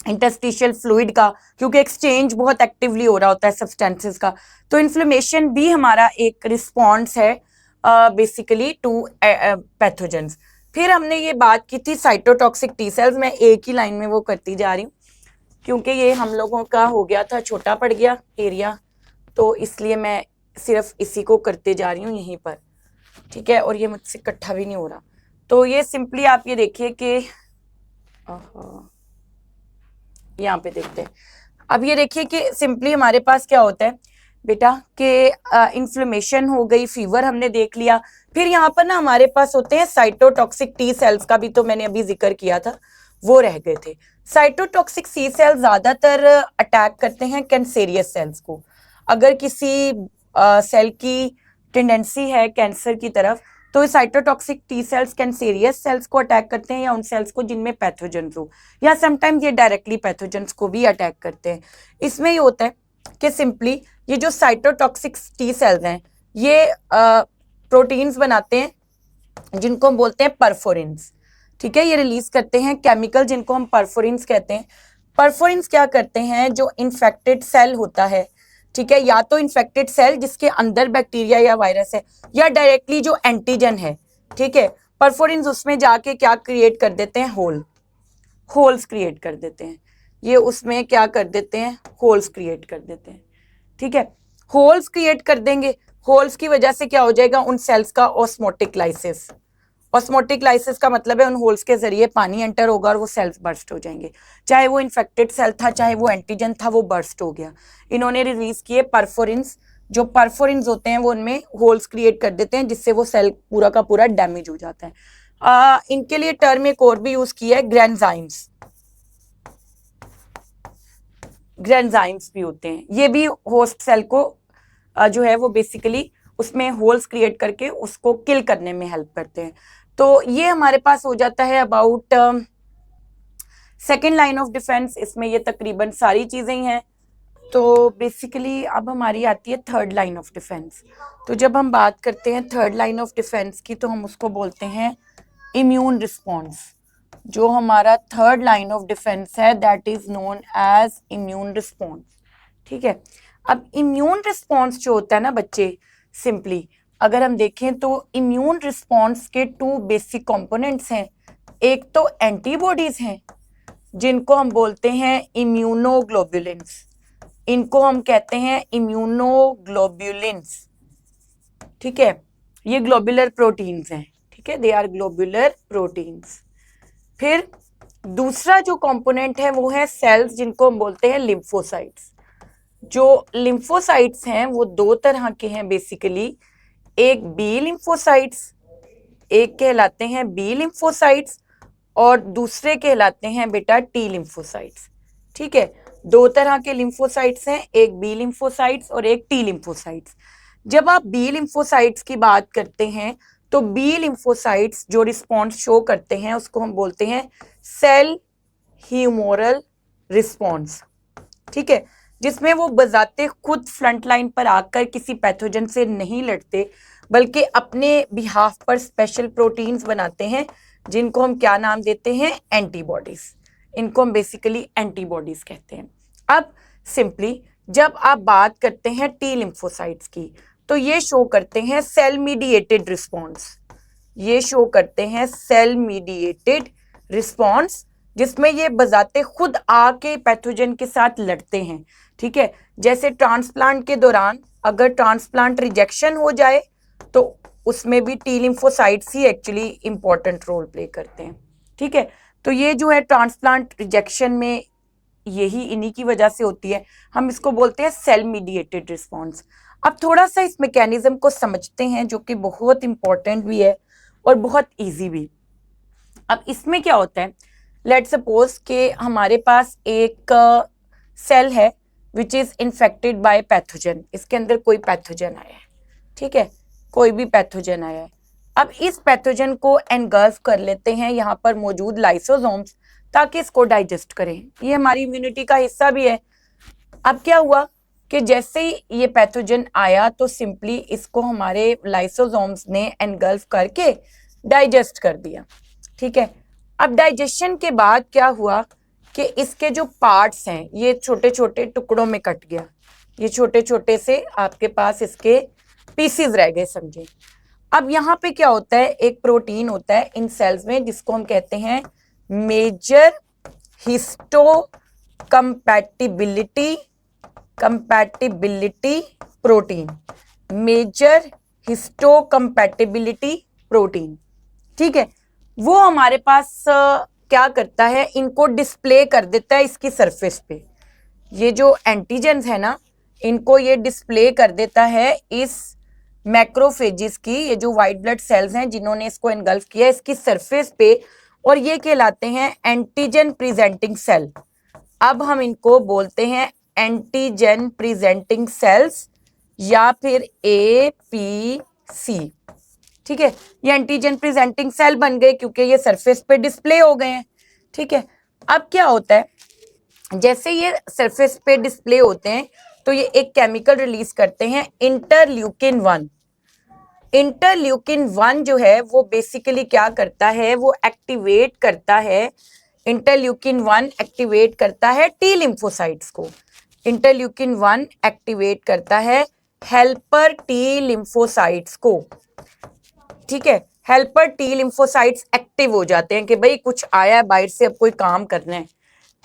इंटरस्टिशियल फ्लूइड का, क्योंकि एक्सचेंज बहुत एक्टिवली हो रहा होता है सब्सटेंसेस का। तो इन्फ्लेमेशन भी हमारा एक रिस्पॉन्स है बेसिकली टू पैथोजेंस। फिर हमने ये बात की थी साइटोटॉक्सिक टी सेल्स, मैं एक ही लाइन में वो करती जा रही हूँ क्योंकि ये हम लोगों का हो गया था, छोटा पड़ गया एरिया, तो इसलिए मैं सिर्फ इसी को करते जा रही हूँ यहीं पर। ठीक है, और ये मुझसे इकट्ठा भी नहीं हो रहा। तो ये सिंपली आप ये देखिए कि यहाँ पे देखते हैं, अब ये देखिए कि सिंपली हमारे पास क्या होता है बेटा कि इन्फ्लेमेशन हो गई, फीवर हमने देख लिया। फिर यहाँ पर ना हमारे पास होते हैं साइटोटॉक्सिक टी सेल्स, का भी तो मैंने अभी जिक्र किया था, वो रह गए थे। साइटोटॉक्सिक सी सेल्स ज्यादातर अटैक करते हैं कैंसेरियस सेल्स को। अगर किसी सेल की टेंडेंसी है कैंसर की तरफ, तो cytotoxic T cells cancerous sales को अटैक करते हैं या उन सेल्स को जिनमें पैथोजेंस हो, या समटाइम्स ये डायरेक्टली पैथोजेंस को भी अटैक करते हैं। इसमें ये होता है कि सिंपली ये जो साइटोटॉक्सिक टी सेल्स हैं ये प्रोटीन्स बनाते हैं जिनको हम बोलते हैं परफोरिन्स। ठीक है, ये रिलीज करते हैं केमिकल जिनको हम परफोरिन्स कहते हैं। परफोरिन्स क्या करते हैं, जो इन्फेक्टेड सेल होता है, ठीक है, या तो इन्फेक्टेड सेल जिसके अंदर बैक्टीरिया या वायरस है, या डायरेक्टली जो एंटीजन है, ठीक है, परफोरिन्स उसमें जाके क्या क्रिएट कर देते हैं, होल्स क्रिएट कर देते हैं। ये उसमें क्या कर देते हैं, होल्स क्रिएट कर देते हैं। ठीक है, होल्स क्रिएट कर देंगे, होल्स की वजह से क्या हो जाएगा, उन सेल्स का ऑस्मोटिक लाइसिस। ऑस्मोटिक लाइसिस का मतलब है उन होल्स के जरिए पानी एंटर होगा और वो सेल्स बर्स्ट हो जाएंगे। चाहे वो इन्फेक्टेड सेल था, चाहे वो एंटीजन था, वो बर्स्ट हो गया। इन्होंने रिलीज किए परफोरिन्स, जो परफोरिन्स होते हैं वो उनमें होल्स क्रिएट कर देते हैं जिससे वो सेल पूरा का पूरा डैमेज हो जाता है। इनके लिए टर्म एक और भी यूज किया है, ग्रेन्जाइम्स। ग्रेन्जाइम्स भी होते हैं, ये भी होस्ट सेल को जो है वो बेसिकली उसमें होल्स क्रिएट करके उसको किल करने में हेल्प करते हैं। तो ये हमारे पास हो जाता है about second line of defence. इसमें ये तकरीबन सारी चीजें ही हैं। तो बेसिकली अब हमारी आती है थर्ड लाइन ऑफ डिफेंस। तो जब हम बात करते हैं थर्ड लाइन ऑफ डिफेंस की, तो हम उसको बोलते हैं इम्यून रिस्पॉन्स। जो हमारा थर्ड लाइन ऑफ डिफेंस है that is known as immune response. ठीक है, अब इम्यून रिस्पॉन्स जो होता है ना बच्चे, सिंपली अगर हम देखें तो इम्यून रिस्पॉन्स के टू बेसिक कंपोनेंट्स हैं। एक तो एंटीबॉडीज हैं जिनको हम बोलते हैं इम्यूनोग्लोबुलिन्स, इनको हम कहते हैं इम्यूनोग्लोबुलिन्स। ठीक है, ये ग्लोबुलर प्रोटीन्स हैं। ठीक है, दे आर ग्लोबुलर प्रोटीन्स। फिर दूसरा जो कंपोनेंट है वो है सेल्स जिनको हम बोलते हैं लिम्फोसाइट्स। जो लिम्फोसाइट्स हैं वो दो तरह के हैं बेसिकली, एक बी लिम्फोसाइट्स, एक कहलाते हैं बी लिम्फोसाइट्स और दूसरे कहलाते हैं बेटा टी लिम्फोसाइट्स। ठीक है, दो तरह के लिम्फोसाइट्स हैं, एक बी लिम्फोसाइट्स और एक टी लिम्फोसाइट्स। जब आप बी लिम्फोसाइट्स की बात करते हैं तो बी लिम्फोसाइट्स जो रिस्पॉन्स शो करते हैं उसको हम बोलते हैं सेल ह्यूमोरल रिस्पॉन्स। ठीक है, जिसमें वो बजाते खुद फ्रंट लाइन पर आकर किसी पैथोजन से नहीं लड़ते बल्कि अपने बिहाफ पर स्पेशल प्रोटीन्स बनाते हैं जिनको हम क्या नाम देते हैं, एंटीबॉडीज। इनको हम बेसिकली एंटीबॉडीज कहते हैं। अब सिंपली जब आप बात करते हैं टी लिम्फोसाइट्स की तो ये शो करते हैं सेल मीडिएटेड रिस्पॉन्स। ये शो करते हैं सेल मीडिएटेड रिस्पॉन्स जिसमें ये बजाते खुद आके पैथोजन के साथ लड़ते हैं। ठीक है, जैसे ट्रांसप्लांट के दौरान अगर ट्रांसप्लांट रिजेक्शन हो जाए तो उसमें भी टी लिम्फोसाइट्स ही एक्चुअली इंपॉर्टेंट रोल प्ले करते हैं। ठीक है, तो ये जो है ट्रांसप्लांट रिजेक्शन में यही इन्हीं की वजह से होती है, हम इसको बोलते हैं सेल मीडिएटेड रिस्पॉन्स। अब थोड़ा सा इस मैकेनिज्म को समझते हैं जो कि बहुत इंपॉर्टेंट भी है और बहुत ईजी भी। अब इसमें क्या होता है, लेट सपोज कि हमारे पास एक सेल है which is infected by pathogen. इसके अंदर कोई पैथोजन आया है, ठीक है, कोई भी पैथोजन आया है। अब इस पैथोजन को एनगल्फ कर लेते हैं यहाँ पर मौजूद लाइसोसोम्स ताकि इसको डाइजेस्ट करें। ये हमारी इम्यूनिटी का हिस्सा भी है। अब क्या हुआ कि जैसे ही ये पैथोजन आया तो सिंपली इसको हमारे लाइसोसोम्स ने एनगल्फ करके डाइजेस्ट कर दिया। ठीक है, अब डाइजेशन के बाद क्या हुआ कि इसके जो पार्ट्स हैं ये छोटे छोटे टुकड़ों में कट गया। ये छोटे छोटे से आपके पास इसके पीसीज रह गए, समझे। अब यहाँ पे क्या होता है, एक प्रोटीन होता है इन सेल्स में जिसको हम कहते हैं major histocompatibility protein. Major histocompatibility protein. ठीक है, वो हमारे पास क्या करता है, इनको डिस्प्ले कर देता है इसकी सरफेस पे। ये जो एंटीजेंस है ना, इनको ये डिस्प्ले कर देता है इस मैक्रोफेजिस की, ये जो व्हाइट ब्लड सेल्स हैं जिन्होंने इसको एनगल्फ किया इसकी सरफेस पे, और ये कहलाते हैं एंटीजन प्रेजेंटिंग सेल। अब हम इनको बोलते हैं एंटीजन प्रेजेंटिंग सेल्स या फिर APC। ठीक है, ये एंटीजन प्रेजेंटिंग सेल बन गए क्योंकि ये सरफेस पे डिस्प्ले हो गए हैं। ठीक है, अब क्या होता है, जैसे ये सरफेस पे डिस्प्ले होते हैं तो ये एक केमिकल रिलीज करते हैं इंटरल्यूकिन 1। इंटरल्यूकिन 1 जो है वो बेसिकली क्या करता है, वो एक्टिवेट करता है, इंटरल्यूकिन 1 एक्टिवेट करता है टी लिम्फोसाइट्स को। इंटरल्यूकिन 1 एक्टिवेट करता है हेल्पर टी लिम्फोसाइट्स को। ठीक है, हेल्पर टी लिम्फोसाइट्स एक्टिव हो जाते हैं कि भाई कुछ आया है बाहर से, अब कोई काम करना है।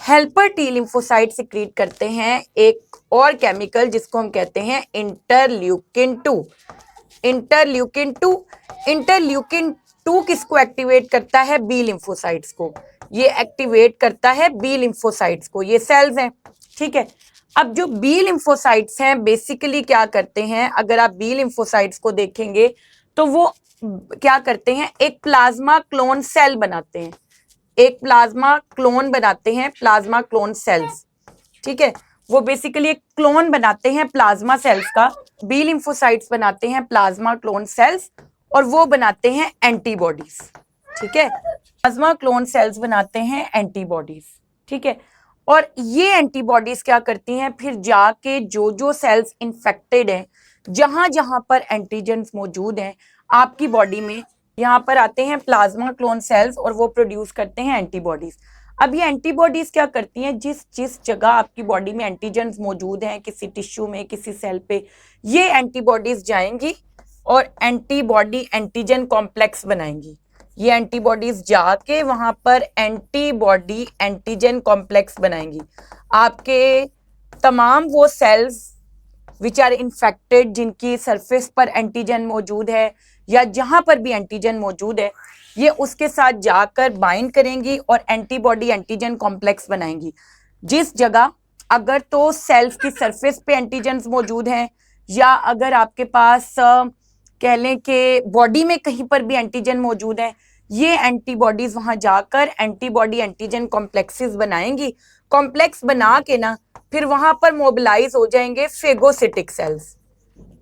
हेल्पर टी लिम्फोसाइट सिक्रीट करते हैं एक और केमिकल जिसको हम कहते हैं इंटरल्यूकिन 2। इंटरल्यूकिन 2 किसको एक्टिवेट करता है, बी लिम्फोसाइट्स को। ये एक्टिवेट करता है बी लिम्फोसाइट्स को, ये सेल्स हैं। ठीक है, अब जो बी लिम्फोसाइट्स हैं बेसिकली क्या करते हैं, अगर आप बी लिम्फोसाइट्स को देखेंगे तो वो क्या करते हैं, एक प्लाज्मा क्लोन सेल बनाते हैं। एक प्लाज्मा क्लोन बनाते हैं, प्लाज्मा क्लोन सेल्स। ठीक है, वो बेसिकली एक क्लोन बनाते हैं प्लाज्मा सेल्स का। बी लिम्फोसाइट्स बनाते हैं प्लाज्मा क्लोन सेल्स और वो बनाते हैं एंटीबॉडीज। ठीक है, प्लाज्मा क्लोन सेल्स बनाते हैं एंटीबॉडीज। ठीक है, और ये एंटीबॉडीज क्या करती हैं, फिर जाके जो जो सेल्स इन्फेक्टेड हैं, जहां जहां पर एंटीजेंस मौजूद हैं आपकी बॉडी में, यहाँ पर आते हैं प्लाज्मा क्लोन सेल्स और वो प्रोड्यूस करते हैं एंटीबॉडीज। अब ये एंटीबॉडीज क्या करती हैं, जिस जिस जगह आपकी बॉडी में एंटीजेंस मौजूद हैं, किसी टिश्यू में, किसी सेल पे, ये एंटीबॉडीज जाएंगी और एंटीबॉडी एंटीजन कॉम्प्लेक्स बनाएंगी। ये एंटीबॉडीज जाके वहां पर एंटीबॉडी एंटीजन कॉम्प्लेक्स बनाएंगी। आपके तमाम वो सेल्स विच आर इन्फेक्टेड, जिनकी सरफेस पर एंटीजन मौजूद है या जहां पर भी एंटीजन मौजूद है, ये उसके साथ जाकर बाइंड करेंगी और एंटीबॉडी एंटीजन कॉम्प्लेक्स बनाएंगी। जिस जगह अगर तो सेल्स की सरफेस पे एंटीजन्स मौजूद हैं या अगर आपके पास कह लें कि बॉडी में कहीं पर भी एंटीजन मौजूद है, ये एंटीबॉडीज वहां जाकर एंटीबॉडी एंटीजन कॉम्प्लेक्सेस बनाएंगी। कॉम्प्लेक्स बना के ना फिर वहां पर मोबिलाइज हो जाएंगे फेगोसिटिक सेल्स।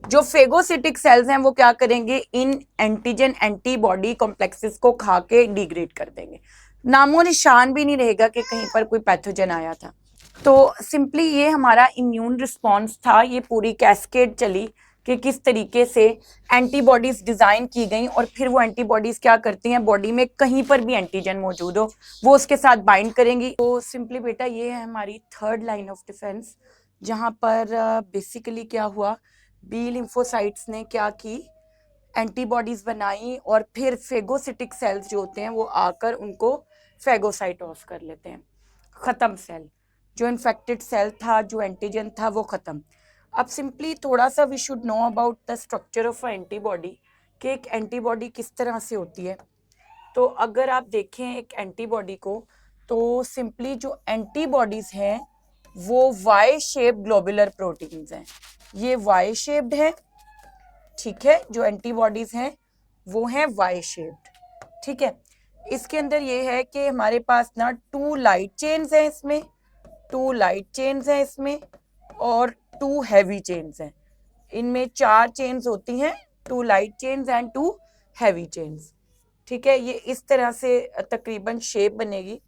जो फेगोसिटिक सेल्स हैं वो क्या करेंगे, इन एंटीजन एंटीबॉडी कॉम्प्लेक्सेस को खा के डिग्रेड कर देंगे। नामो निशान भी नहीं रहेगा कि कहीं पर कोई पैथोजन आया था। तो सिंपली ये हमारा इम्यून रिस्पॉन्स था, ये पूरी कैस्केड चली कि किस तरीके से एंटीबॉडीज डिजाइन की गई और फिर वो एंटीबॉडीज क्या करती हैं, बॉडी में कहीं पर भी एंटीजन मौजूद हो वो उसके साथ बाइंड करेंगी। तो सिंपली बेटा ये है हमारी थर्ड लाइन ऑफ डिफेंस, जहां पर बेसिकली क्या हुआ, बी लिम्फोसाइट्स ने क्या की, एंटीबॉडीज बनाई और फिर फेगोसिटिक सेल्स जो होते हैं वो आकर उनको फेगोसाइटोस कर लेते हैं, खत्म सेल। जो इन्फेक्टेड सेल था, जो एंटीजन था वो खत्म। अब सिंपली थोड़ा सा we should know about the structure of a antibody, कि एक एंटीबॉडी किस तरह से होती है। तो अगर आप देखें एक एंटीबॉडी को, तो सिंपली जो एंटीबॉडीज हैं वो वाई शेप ग्लोबुलर प्रोटीन्स हैं। ये वाई शेप्ड है, ठीक है, जो एंटीबॉडीज हैं वो हैं वाई शेप्ड, ठीक है। इसके अंदर ये है कि हमारे पास ना 2 लाइट चेन्स हैं इसमें, 2 लाइट चेन्स हैं इसमें और 2 हैवी चेन्स हैं। इनमें 4 चेन्स होती हैं, 2 light chains and 2 heavy chains, ठीक है। ये इस तरह से तकरीबन शेप बनेगी।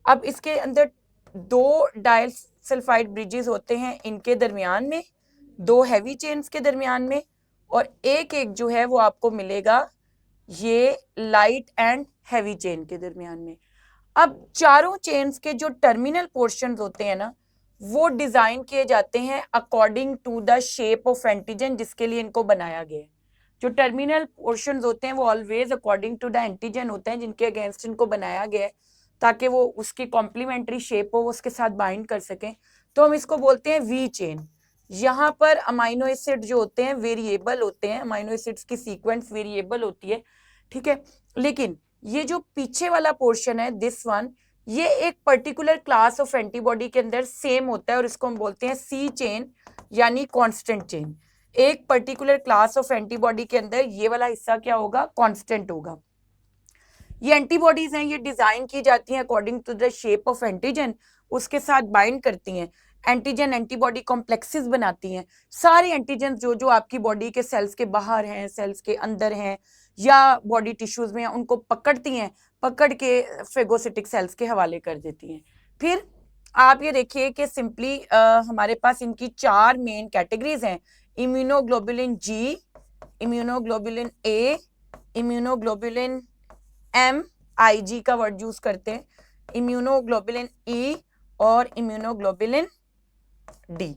अब इसके अंदर 2 डाइसल्फाइड ब्रिजेस होते हैं इनके दरमियान में, 2 हैवी चेन्स के दरमियान में, और एक एक जो है वो आपको मिलेगा ये लाइट एंड हैवी चेन के दरमियान में। अब चारों चेन्स के जो टर्मिनल पोर्शन होते हैं ना वो डिजाइन किए जाते हैं according to the shape of antigen जिसके लिए इनको बनाया गया है। जो टर्मिनल पोर्शन होते हैं वो always according to the antigen होते हैं जिनके अगेंस्ट इनको बनाया गया है, ताकि वो उसकी कॉम्प्लीमेंट्री शेप हो, वो उसके साथ बाइंड कर सकें। तो हम इसको बोलते हैं वी चेन। यहाँ पर अमाइनो एसिड जो होते हैं वेरिएबल होते हैं, अमाइनो एसिड्स की सीक्वेंस वेरिएबल होती है, ठीक है। लेकिन ये जो पीछे वाला पोर्शन है दिस वन, ये एक पर्टिकुलर क्लास ऑफ एंटीबॉडी के अंदर सेम होता है और इसको हम बोलते हैं सी चेन यानी कांस्टेंट चेन। एक पर्टिकुलर क्लास ऑफ एंटीबॉडी के अंदर ये वाला हिस्सा क्या होगा, कांस्टेंट होगा। ये एंटीबॉडीज हैं, ये डिजाइन की जाती हैं according to the shape of antigen, उसके साथ बाइंड करती हैं, एंटीजन एंटीबॉडी कॉम्प्लेक्सेस बनाती हैं। सारे एंटीजन जो जो आपकी बॉडी के सेल्स के बाहर हैं, सेल्स के अंदर हैं या बॉडी टिश्यूज में हैं, उनको पकड़ती हैं, पकड़ के फेगोसिटिक सेल्स के हवाले कर देती हैं। फिर आप ये देखिए कि सिंपली हमारे पास इनकी 4 मेन कैटेगरीज हैं, immunoglobulin G, immunoglobulin A, immunoglobulin M, I G का वर्ड यूज करते हैं, इम्यूनोग्लोबुलिन ई और इम्यूनोग्लोबुलिन डी,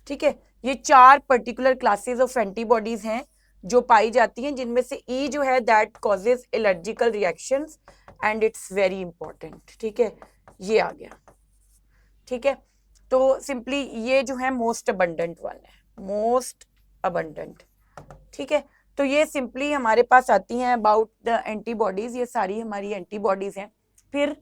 ठीक है। ये 4 पर्टिकुलर क्लासेस ऑफ एंटीबॉडीज हैं जो पाई जाती हैं, जिनमें से ई जो है that causes allergical reactions and it's very important, ठीक है। ये आ गया, ठीक है। तो सिंपली ये जो है मोस्ट अबंडेंट वन है, मोस्ट अबंडेंट, ठीक है। तो ये सिंपली हमारे पास आती हैं अबाउट द एंटीबॉडीज, ये सारी हमारी एंटीबॉडीज हैं। फिर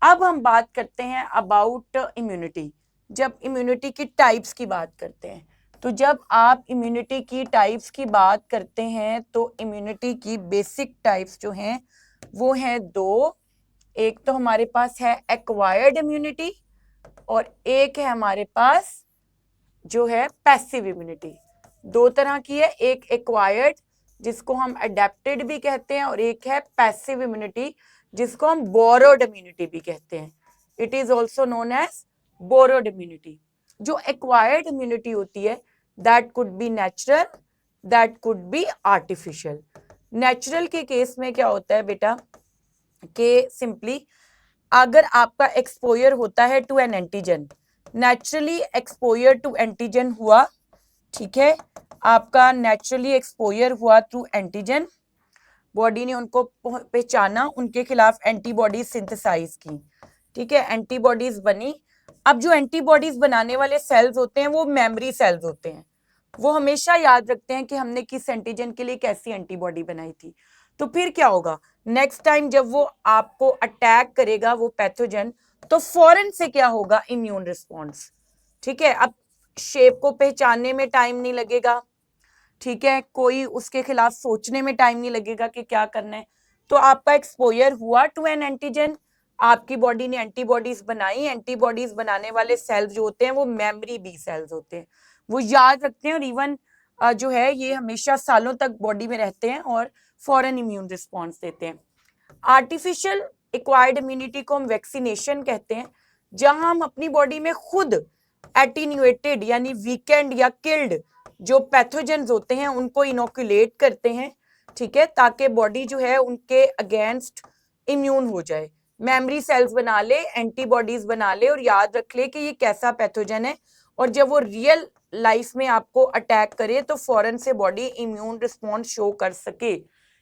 अब हम बात करते हैं अबाउट इम्यूनिटी। जब इम्यूनिटी की टाइप्स की बात करते हैं, तो जब आप इम्यूनिटी की टाइप्स की बात करते हैं तो इम्यूनिटी की बेसिक टाइप्स जो हैं वो हैं 2। एक तो हमारे पास है एक्वायर्ड इम्यूनिटी और एक है हमारे पास जो है पैसिव इम्यूनिटी। 2 तरह की है, एक एक्वायर्ड जिसको हम अडेप्टेड भी कहते हैं और एक है पैसिव इम्यूनिटी जिसको हम बोरोड इम्यूनिटी भी कहते हैं। It is also known as borrowed immunity. जो एक्वायर्ड इम्यूनिटी होती है that could be natural, that could be artificial. Natural के केस में क्या होता है बेटा कि सिंपली अगर आपका एक्सपोजर होता है to an antigen, naturally exposure to antigen हुआ, ठीक है, आपका नेचुरली एक्सपोजर हुआ थ्रू एंटीजन, बॉडी ने उनको पहचाना, उनके खिलाफ एंटीबॉडीज सिंथेसाइज की, ठीक है, एंटीबॉडीज बनी। अब जो एंटीबॉडीज बनाने वाले सेल्स होते हैं वो मेमोरी सेल्स होते हैं, वो हमेशा याद रखते हैं कि हमने किस एंटीजन के लिए कैसी एंटीबॉडी बनाई थी। तो फिर क्या होगा, नेक्स्ट टाइम जब वो आपको अटैक करेगा वो पैथोजन, तो फौरन से क्या होगा, इम्यून रिस्पॉन्स, ठीक है। अब शेप को पहचानने में टाइम नहीं लगेगा, ठीक है, कोई उसके खिलाफ सोचने में टाइम नहीं लगेगा कि क्या करना है। तो आपका एक्सपोजर हुआ टू एन एंटीजन, आपकी बॉडी ने एंटीबॉडीज बनाई, एंटीबॉडीज बनाने वाले सेल्स जो होते हैं वो मेमोरी बी सेल्स होते हैं, वो याद रखते हैं और इवन जो है ये हमेशा सालों तक बॉडी में रहते हैं और फॉरन इम्यून रिस्पॉन्स देते हैं। आर्टिफिशियल एक्वायर्ड इम्यूनिटी को हम वैक्सीनेशन कहते हैं, जहां हम अपनी बॉडी में खुद एटीन्यूएटेड यानी वीकेंड या किल्ड जो पैथोजेंस होते हैं उनको इनोकुलेट करते हैं, ठीक है, ताकि बॉडी जो है उनके अगेंस्ट इम्यून हो जाए, मेमोरी सेल्स बना ले, एंटीबॉडीज बना ले और याद रख ले कि ये कैसा पैथोजन है, और जब वो रियल लाइफ में आपको अटैक करे तो फौरन से बॉडी इम्यून रिस्पॉन्स शो कर सके।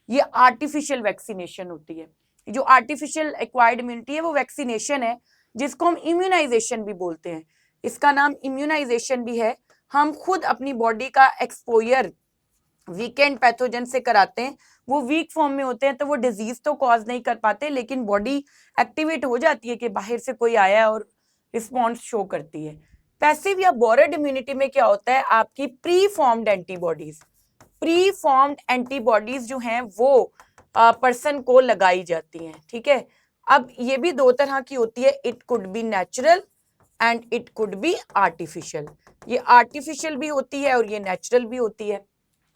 ये आर्टिफिशियल वैक्सीनेशन होती है। जो आर्टिफिशियल एक्वायर्ड इम्यूनिटी है वो वैक्सीनेशन है, जिसको हम इम्यूनाइजेशन भी बोलते हैं। इसका नाम इम्यूनाइजेशन भी है। हम खुद अपनी बॉडी का एक्सपोजर वीकेंड पैथोजन से कराते हैं, वो वीक फॉर्म में होते हैं तो वो डिजीज तो कॉज नहीं कर पाते, लेकिन बॉडी एक्टिवेट हो जाती है कि बाहर से कोई आया और रिस्पॉन्स शो करती है। पैसिव या बोरड इम्यूनिटी में क्या होता है, आपकी pre formed antibodies, pre formed antibodies जो हैं वो पर्सन को लगाई जाती हैं, ठीक है। अब ये भी दो तरह की होती है, it could be natural and it could be artificial. ये आर्टिफिशियल भी होती है और ये नेचुरल भी होती है,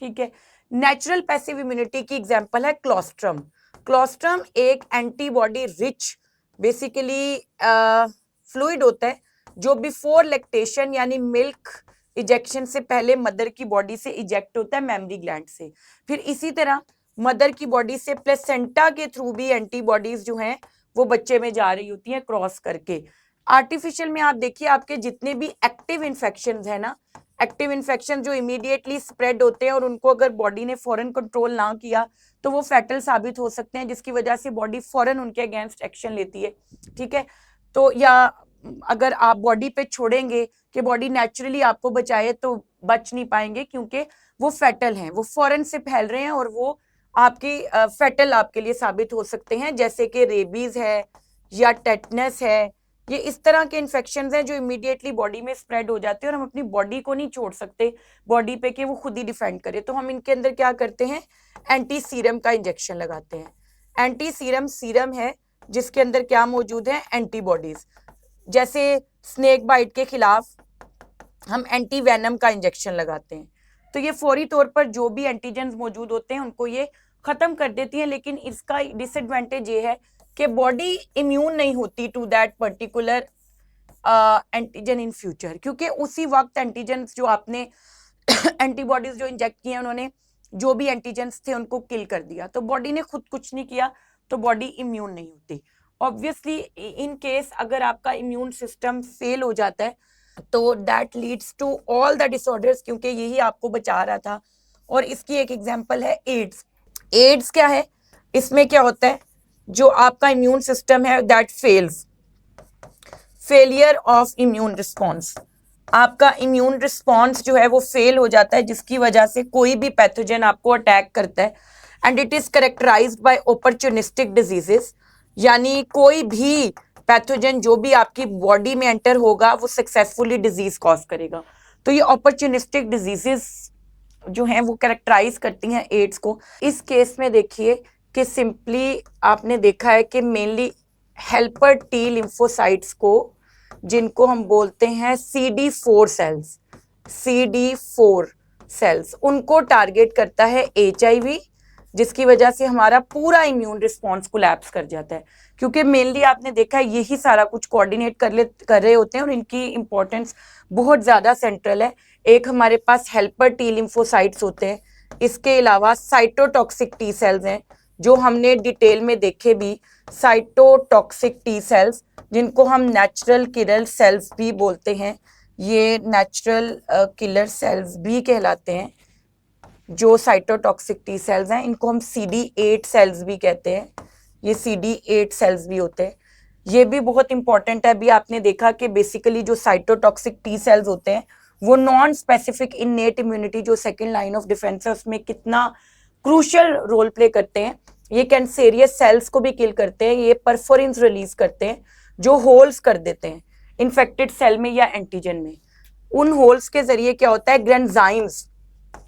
ठीक है। नेचुरल पैसिव इम्यूनिटी की एग्जांपल है क्लोस्ट्रम। क्लोस्ट्रम एक एंटीबॉडी रिच बेसिकली फ्लूइड होता है जो बिफोर लैक्टेशन यानी मिल्क इजेक्शन से पहले मदर की बॉडी से इजेक्ट होता है मेमरी ग्लैंड से। फिर इसी तरह मदर की बॉडी से प्लेसेंटा के थ्रू भी एंटीबॉडीज जो हैं वो बच्चे में जा रही होती हैं क्रॉस करके। आर्टिफिशियल में आप देखिए आपके जितने भी एक्टिव इन्फेक्शंस है ना, एक्टिव इन्फेक्शन जो इमीडिएटली स्प्रेड होते हैं और उनको अगर बॉडी ने फॉरन कंट्रोल ना किया तो वो फैटल साबित हो सकते हैं, जिसकी वजह से बॉडी फॉरन उनके अगेंस्ट एक्शन लेती है, ठीक है। तो या अगर आप बॉडी पे छोड़ेंगे कि बॉडी नेचुरली आपको बचाए तो बच नहीं पाएंगे, क्योंकि वो फैटल हैं, वो फॉरन से फैल रहे हैं और वो आपकी फैटल आपके लिए साबित हो सकते हैं, जैसे कि रेबीज है या टेटनस है। ये इस तरह के इन्फेक्शंस हैं जो इमीडिएटली बॉडी में स्प्रेड हो जाते हैं और हम अपनी बॉडी को नहीं छोड़ सकते बॉडी पे कि वो खुद ही डिफेंड करे। तो हम इनके अंदर क्या करते हैं, एंटी सीरम का इंजेक्शन लगाते हैं। एंटी सीरम सीरम है जिसके अंदर क्या मौजूद है, एंटीबॉडीज। जैसे स्नेक बाइट के खिलाफ हम एंटी वेनम का इंजेक्शन लगाते हैं, तो ये फौरी तौर पर जो भी एंटीजेंस मौजूद होते हैं उनको ये खत्म कर देती है। लेकिन इसका डिसएडवांटेज ये है कि बॉडी इम्यून नहीं होती to that particular antigen in future, क्योंकि उसी वक्त एंटीजन जो आपने एंटीबॉडीज जो इंजेक्ट किए उन्होंने जो भी एंटीजेंस थे उनको किल कर दिया, तो बॉडी ने खुद कुछ नहीं किया तो बॉडी इम्यून नहीं होती। ऑब्वियसली इन केस अगर आपका इम्यून सिस्टम फेल हो जाता है तो that leads to all the disorders, क्योंकि यही आपको बचा रहा था। और इसकी एक एग्जांपल है एड्स। एड्स क्या है, इसमें क्या होता है, जो आपका इम्यून सिस्टम है that fails, failure of immune response, आपका इम्यून रिस्पॉन्स जो है वो फेल हो जाता है, जिसकी वजह से कोई भी पैथोजन आपको अटैक करता है। And it is characterized by opportunistic diseases, यानी कोई भी पैथोजन जो भी आपकी बॉडी में एंटर होगा वो सक्सेसफुली डिजीज कॉज करेगा। तो ये अपॉर्चुनिस्टिक डिजीजेस जो हैं वो कैरेक्टराइज करती हैं एड्स को। इस केस में देखिए कि सिंपली आपने देखा है कि मेनली हेल्पर टी लिम्फोसाइट्स को, जिनको हम बोलते हैं CD4 सेल्स, CD4 सेल्स, उनको टारगेट करता है HIV, जिसकी वजह से हमारा पूरा इम्यून रिस्पॉन्स कोलैप्स कर जाता है। क्योंकि मेनली आपने देखा है यही सारा कुछ कोऑर्डिनेट कर रहे होते हैं और इनकी इंपॉर्टेंस बहुत ज़्यादा सेंट्रल है। एक हमारे पास हेल्पर टी लिम्फोसाइट्स होते हैं, इसके अलावा साइटोटॉक्सिक टी सेल्स हैं जो हमने डिटेल में देखे भी, साइटोटॉक्सिक टी सेल्स जिनको हम नेचुरल किलर सेल्स भी बोलते हैं, ये नेचुरल किलर सेल्स भी कहलाते हैं। जो साइटोटॉक्सिक टी सेल्स हैं इनको हम CD8 सेल्स भी कहते हैं, ये CD8 सेल्स भी होते हैं। ये भी बहुत इंपॉर्टेंट है। अभी आपने देखा कि बेसिकली जो साइटोटॉक्सिक टी सेल्स होते हैं वो नॉन स्पेसिफिक इननेट इम्यूनिटी जो सेकंड लाइन ऑफ डिफेंस है उसमें कितना क्रूशियल रोल प्ले करते हैं। ये कैंसेरियस सेल्स को भी किल करते हैं, ये परफोरिन्स रिलीज करते हैं जो होल्स कर देते हैं इन्फेक्टेड सेल में या एंटीजन में। उन होल्स के जरिए क्या होता है, ग्रेन्जाइम्स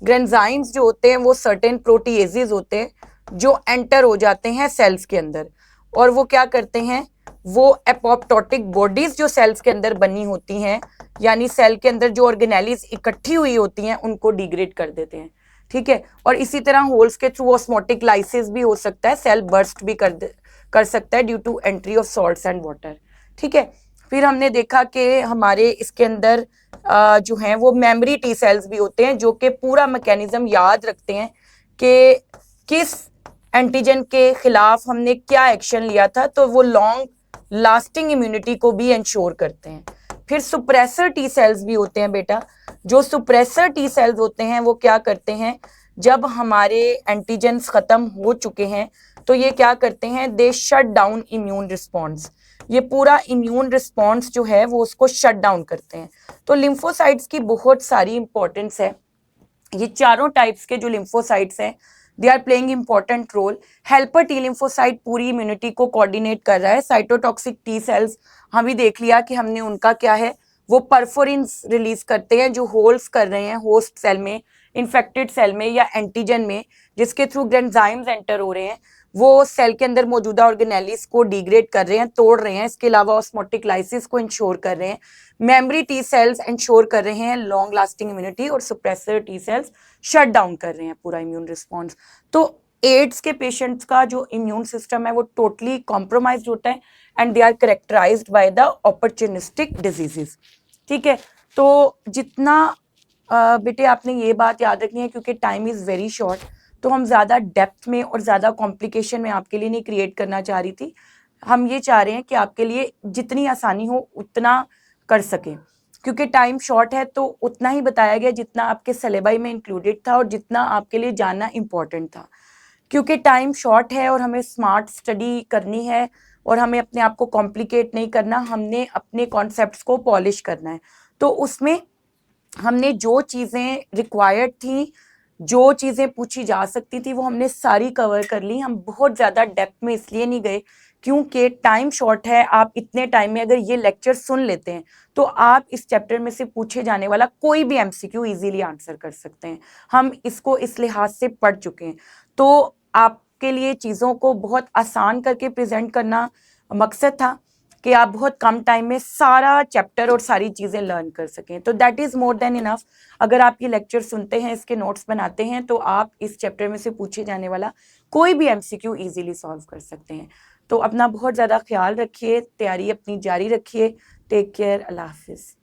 ग्रेंजाइम्स जो होते हैं वो सर्टेन प्रोटीएजेज होते हैं जो एंटर हो जाते हैं सेल्स के अंदर, और वो क्या करते हैं, वो एपोप्टोटिक बॉडीज जो सेल्स के अंदर बनी होती हैं, यानी सेल के अंदर जो ऑर्गेनेलीज इकट्ठी हुई होती हैं उनको डिग्रेड कर देते हैं। ठीक है, और इसी तरह होल्स के थ्रू ऑस्मोटिक लाइसिस भी हो सकता है, सेल बर्स्ट भी कर सकता है due to entry of salts and water. ठीक है, फिर हमने देखा कि हमारे इसके अंदर जो हैं वो मेमोरी टी सेल्स भी होते हैं जो कि पूरा मैकेनिज्म याद रखते हैं कि किस एंटीजन के खिलाफ हमने क्या एक्शन लिया था, तो वो लॉन्ग लास्टिंग इम्यूनिटी को भी इंश्योर करते हैं। फिर सुप्रेसर टी सेल्स भी होते हैं बेटा। जो सुप्रेसर टी सेल्स होते हैं वो क्या करते हैं, जब हमारे एंटीजेंस खत्म हो चुके हैं तो ये क्या करते हैं, दे शट डाउन इम्यून रिस्पॉन्स। ये पूरा इम्यून रिस्पॉन्स जो है वो उसको शट डाउन करते हैं। तो लिम्फोसाइट्स की बहुत सारी इंपॉर्टेंस है। ये चारों टाइप्स के जो लिम्फोसाइट्स हैं they are playing important role. Helper T lymphocyte पूरी इम्यूनिटी को कोऑर्डिनेट कर रहा है। साइटोटॉक्सिक टी सेल्स हम भी देख लिया कि हमने उनका क्या है, वो परफोरिन्स रिलीज करते हैं जो होल्स कर रहे हैं होस्ट सेल में, इन्फेक्टेड सेल में या एंटीजन में, जिसके थ्रू ग्रेंजाइम्स एंटर हो रहे हैं, वो सेल के अंदर मौजूदा ऑर्गेनेलिस को डिग्रेड कर रहे हैं, तोड़ रहे हैं। इसके अलावा ऑस्मोटिक लाइसिस को इंश्योर कर रहे हैं। मेमोरी टी सेल्स इंश्योर कर रहे हैं लॉन्ग लास्टिंग इम्यूनिटी, और suppressor T cells shut down कर रहे हैं पूरा इम्यून रिस्पॉन्स। तो एड्स के पेशेंट्स का जो इम्यून सिस्टम है वो टोटली कॉम्प्रोमाइज्ड होता है and they are characterized by the opportunistic diseases. ठीक है, तो जितना बेटे आपने ये बात याद रखनी है, क्योंकि टाइम इज़ वेरी शॉर्ट, तो हम ज़्यादा डेप्थ में और ज़्यादा कॉम्प्लिकेशन में आपके लिए नहीं क्रिएट करना चाह रही थी। हम ये चाह रहे हैं कि आपके लिए जितनी आसानी हो उतना कर सकें, क्योंकि टाइम शॉर्ट है तो उतना ही बताया गया जितना आपके सिलेबस में इंक्लूडेड था और जितना आपके लिए जानना इम्पोर्टेंट था। क्योंकि टाइम शॉर्ट है और हमें स्मार्ट स्टडी करनी है और हमें अपने आप को कॉम्प्लिकेट नहीं करना, हमने अपने कॉन्सेप्ट्स को पॉलिश करना है। तो उसमें हमने जो चीज़ें रिक्वायर्ड थी, जो चीज़ें पूछी जा सकती थी, वो हमने सारी कवर कर ली। हम बहुत ज़्यादा डेप्थ में इसलिए नहीं गए क्योंकि टाइम शॉर्ट है। आप इतने टाइम में अगर ये लेक्चर सुन लेते हैं तो आप इस चैप्टर में से पूछे जाने वाला कोई भी एमसीक्यू इजीली आंसर कर सकते हैं। हम इसको इस लिहाज से पढ़ चुके हैं। तो आपके लिए चीज़ों को बहुत आसान करके प्रेजेंट करना मकसद था कि आप बहुत कम टाइम में सारा चैप्टर और सारी चीज़ें लर्न कर सकें। तो that is more than enough. अगर आप ये लेक्चर सुनते हैं, इसके नोट्स बनाते हैं, तो आप इस चैप्टर में से पूछे जाने वाला कोई भी एमसीक्यू इजीली सॉल्व कर सकते हैं। तो अपना बहुत ज़्यादा ख्याल रखिए, तैयारी अपनी जारी रखिए। टेक केयर, अल्लाह हाफिज़।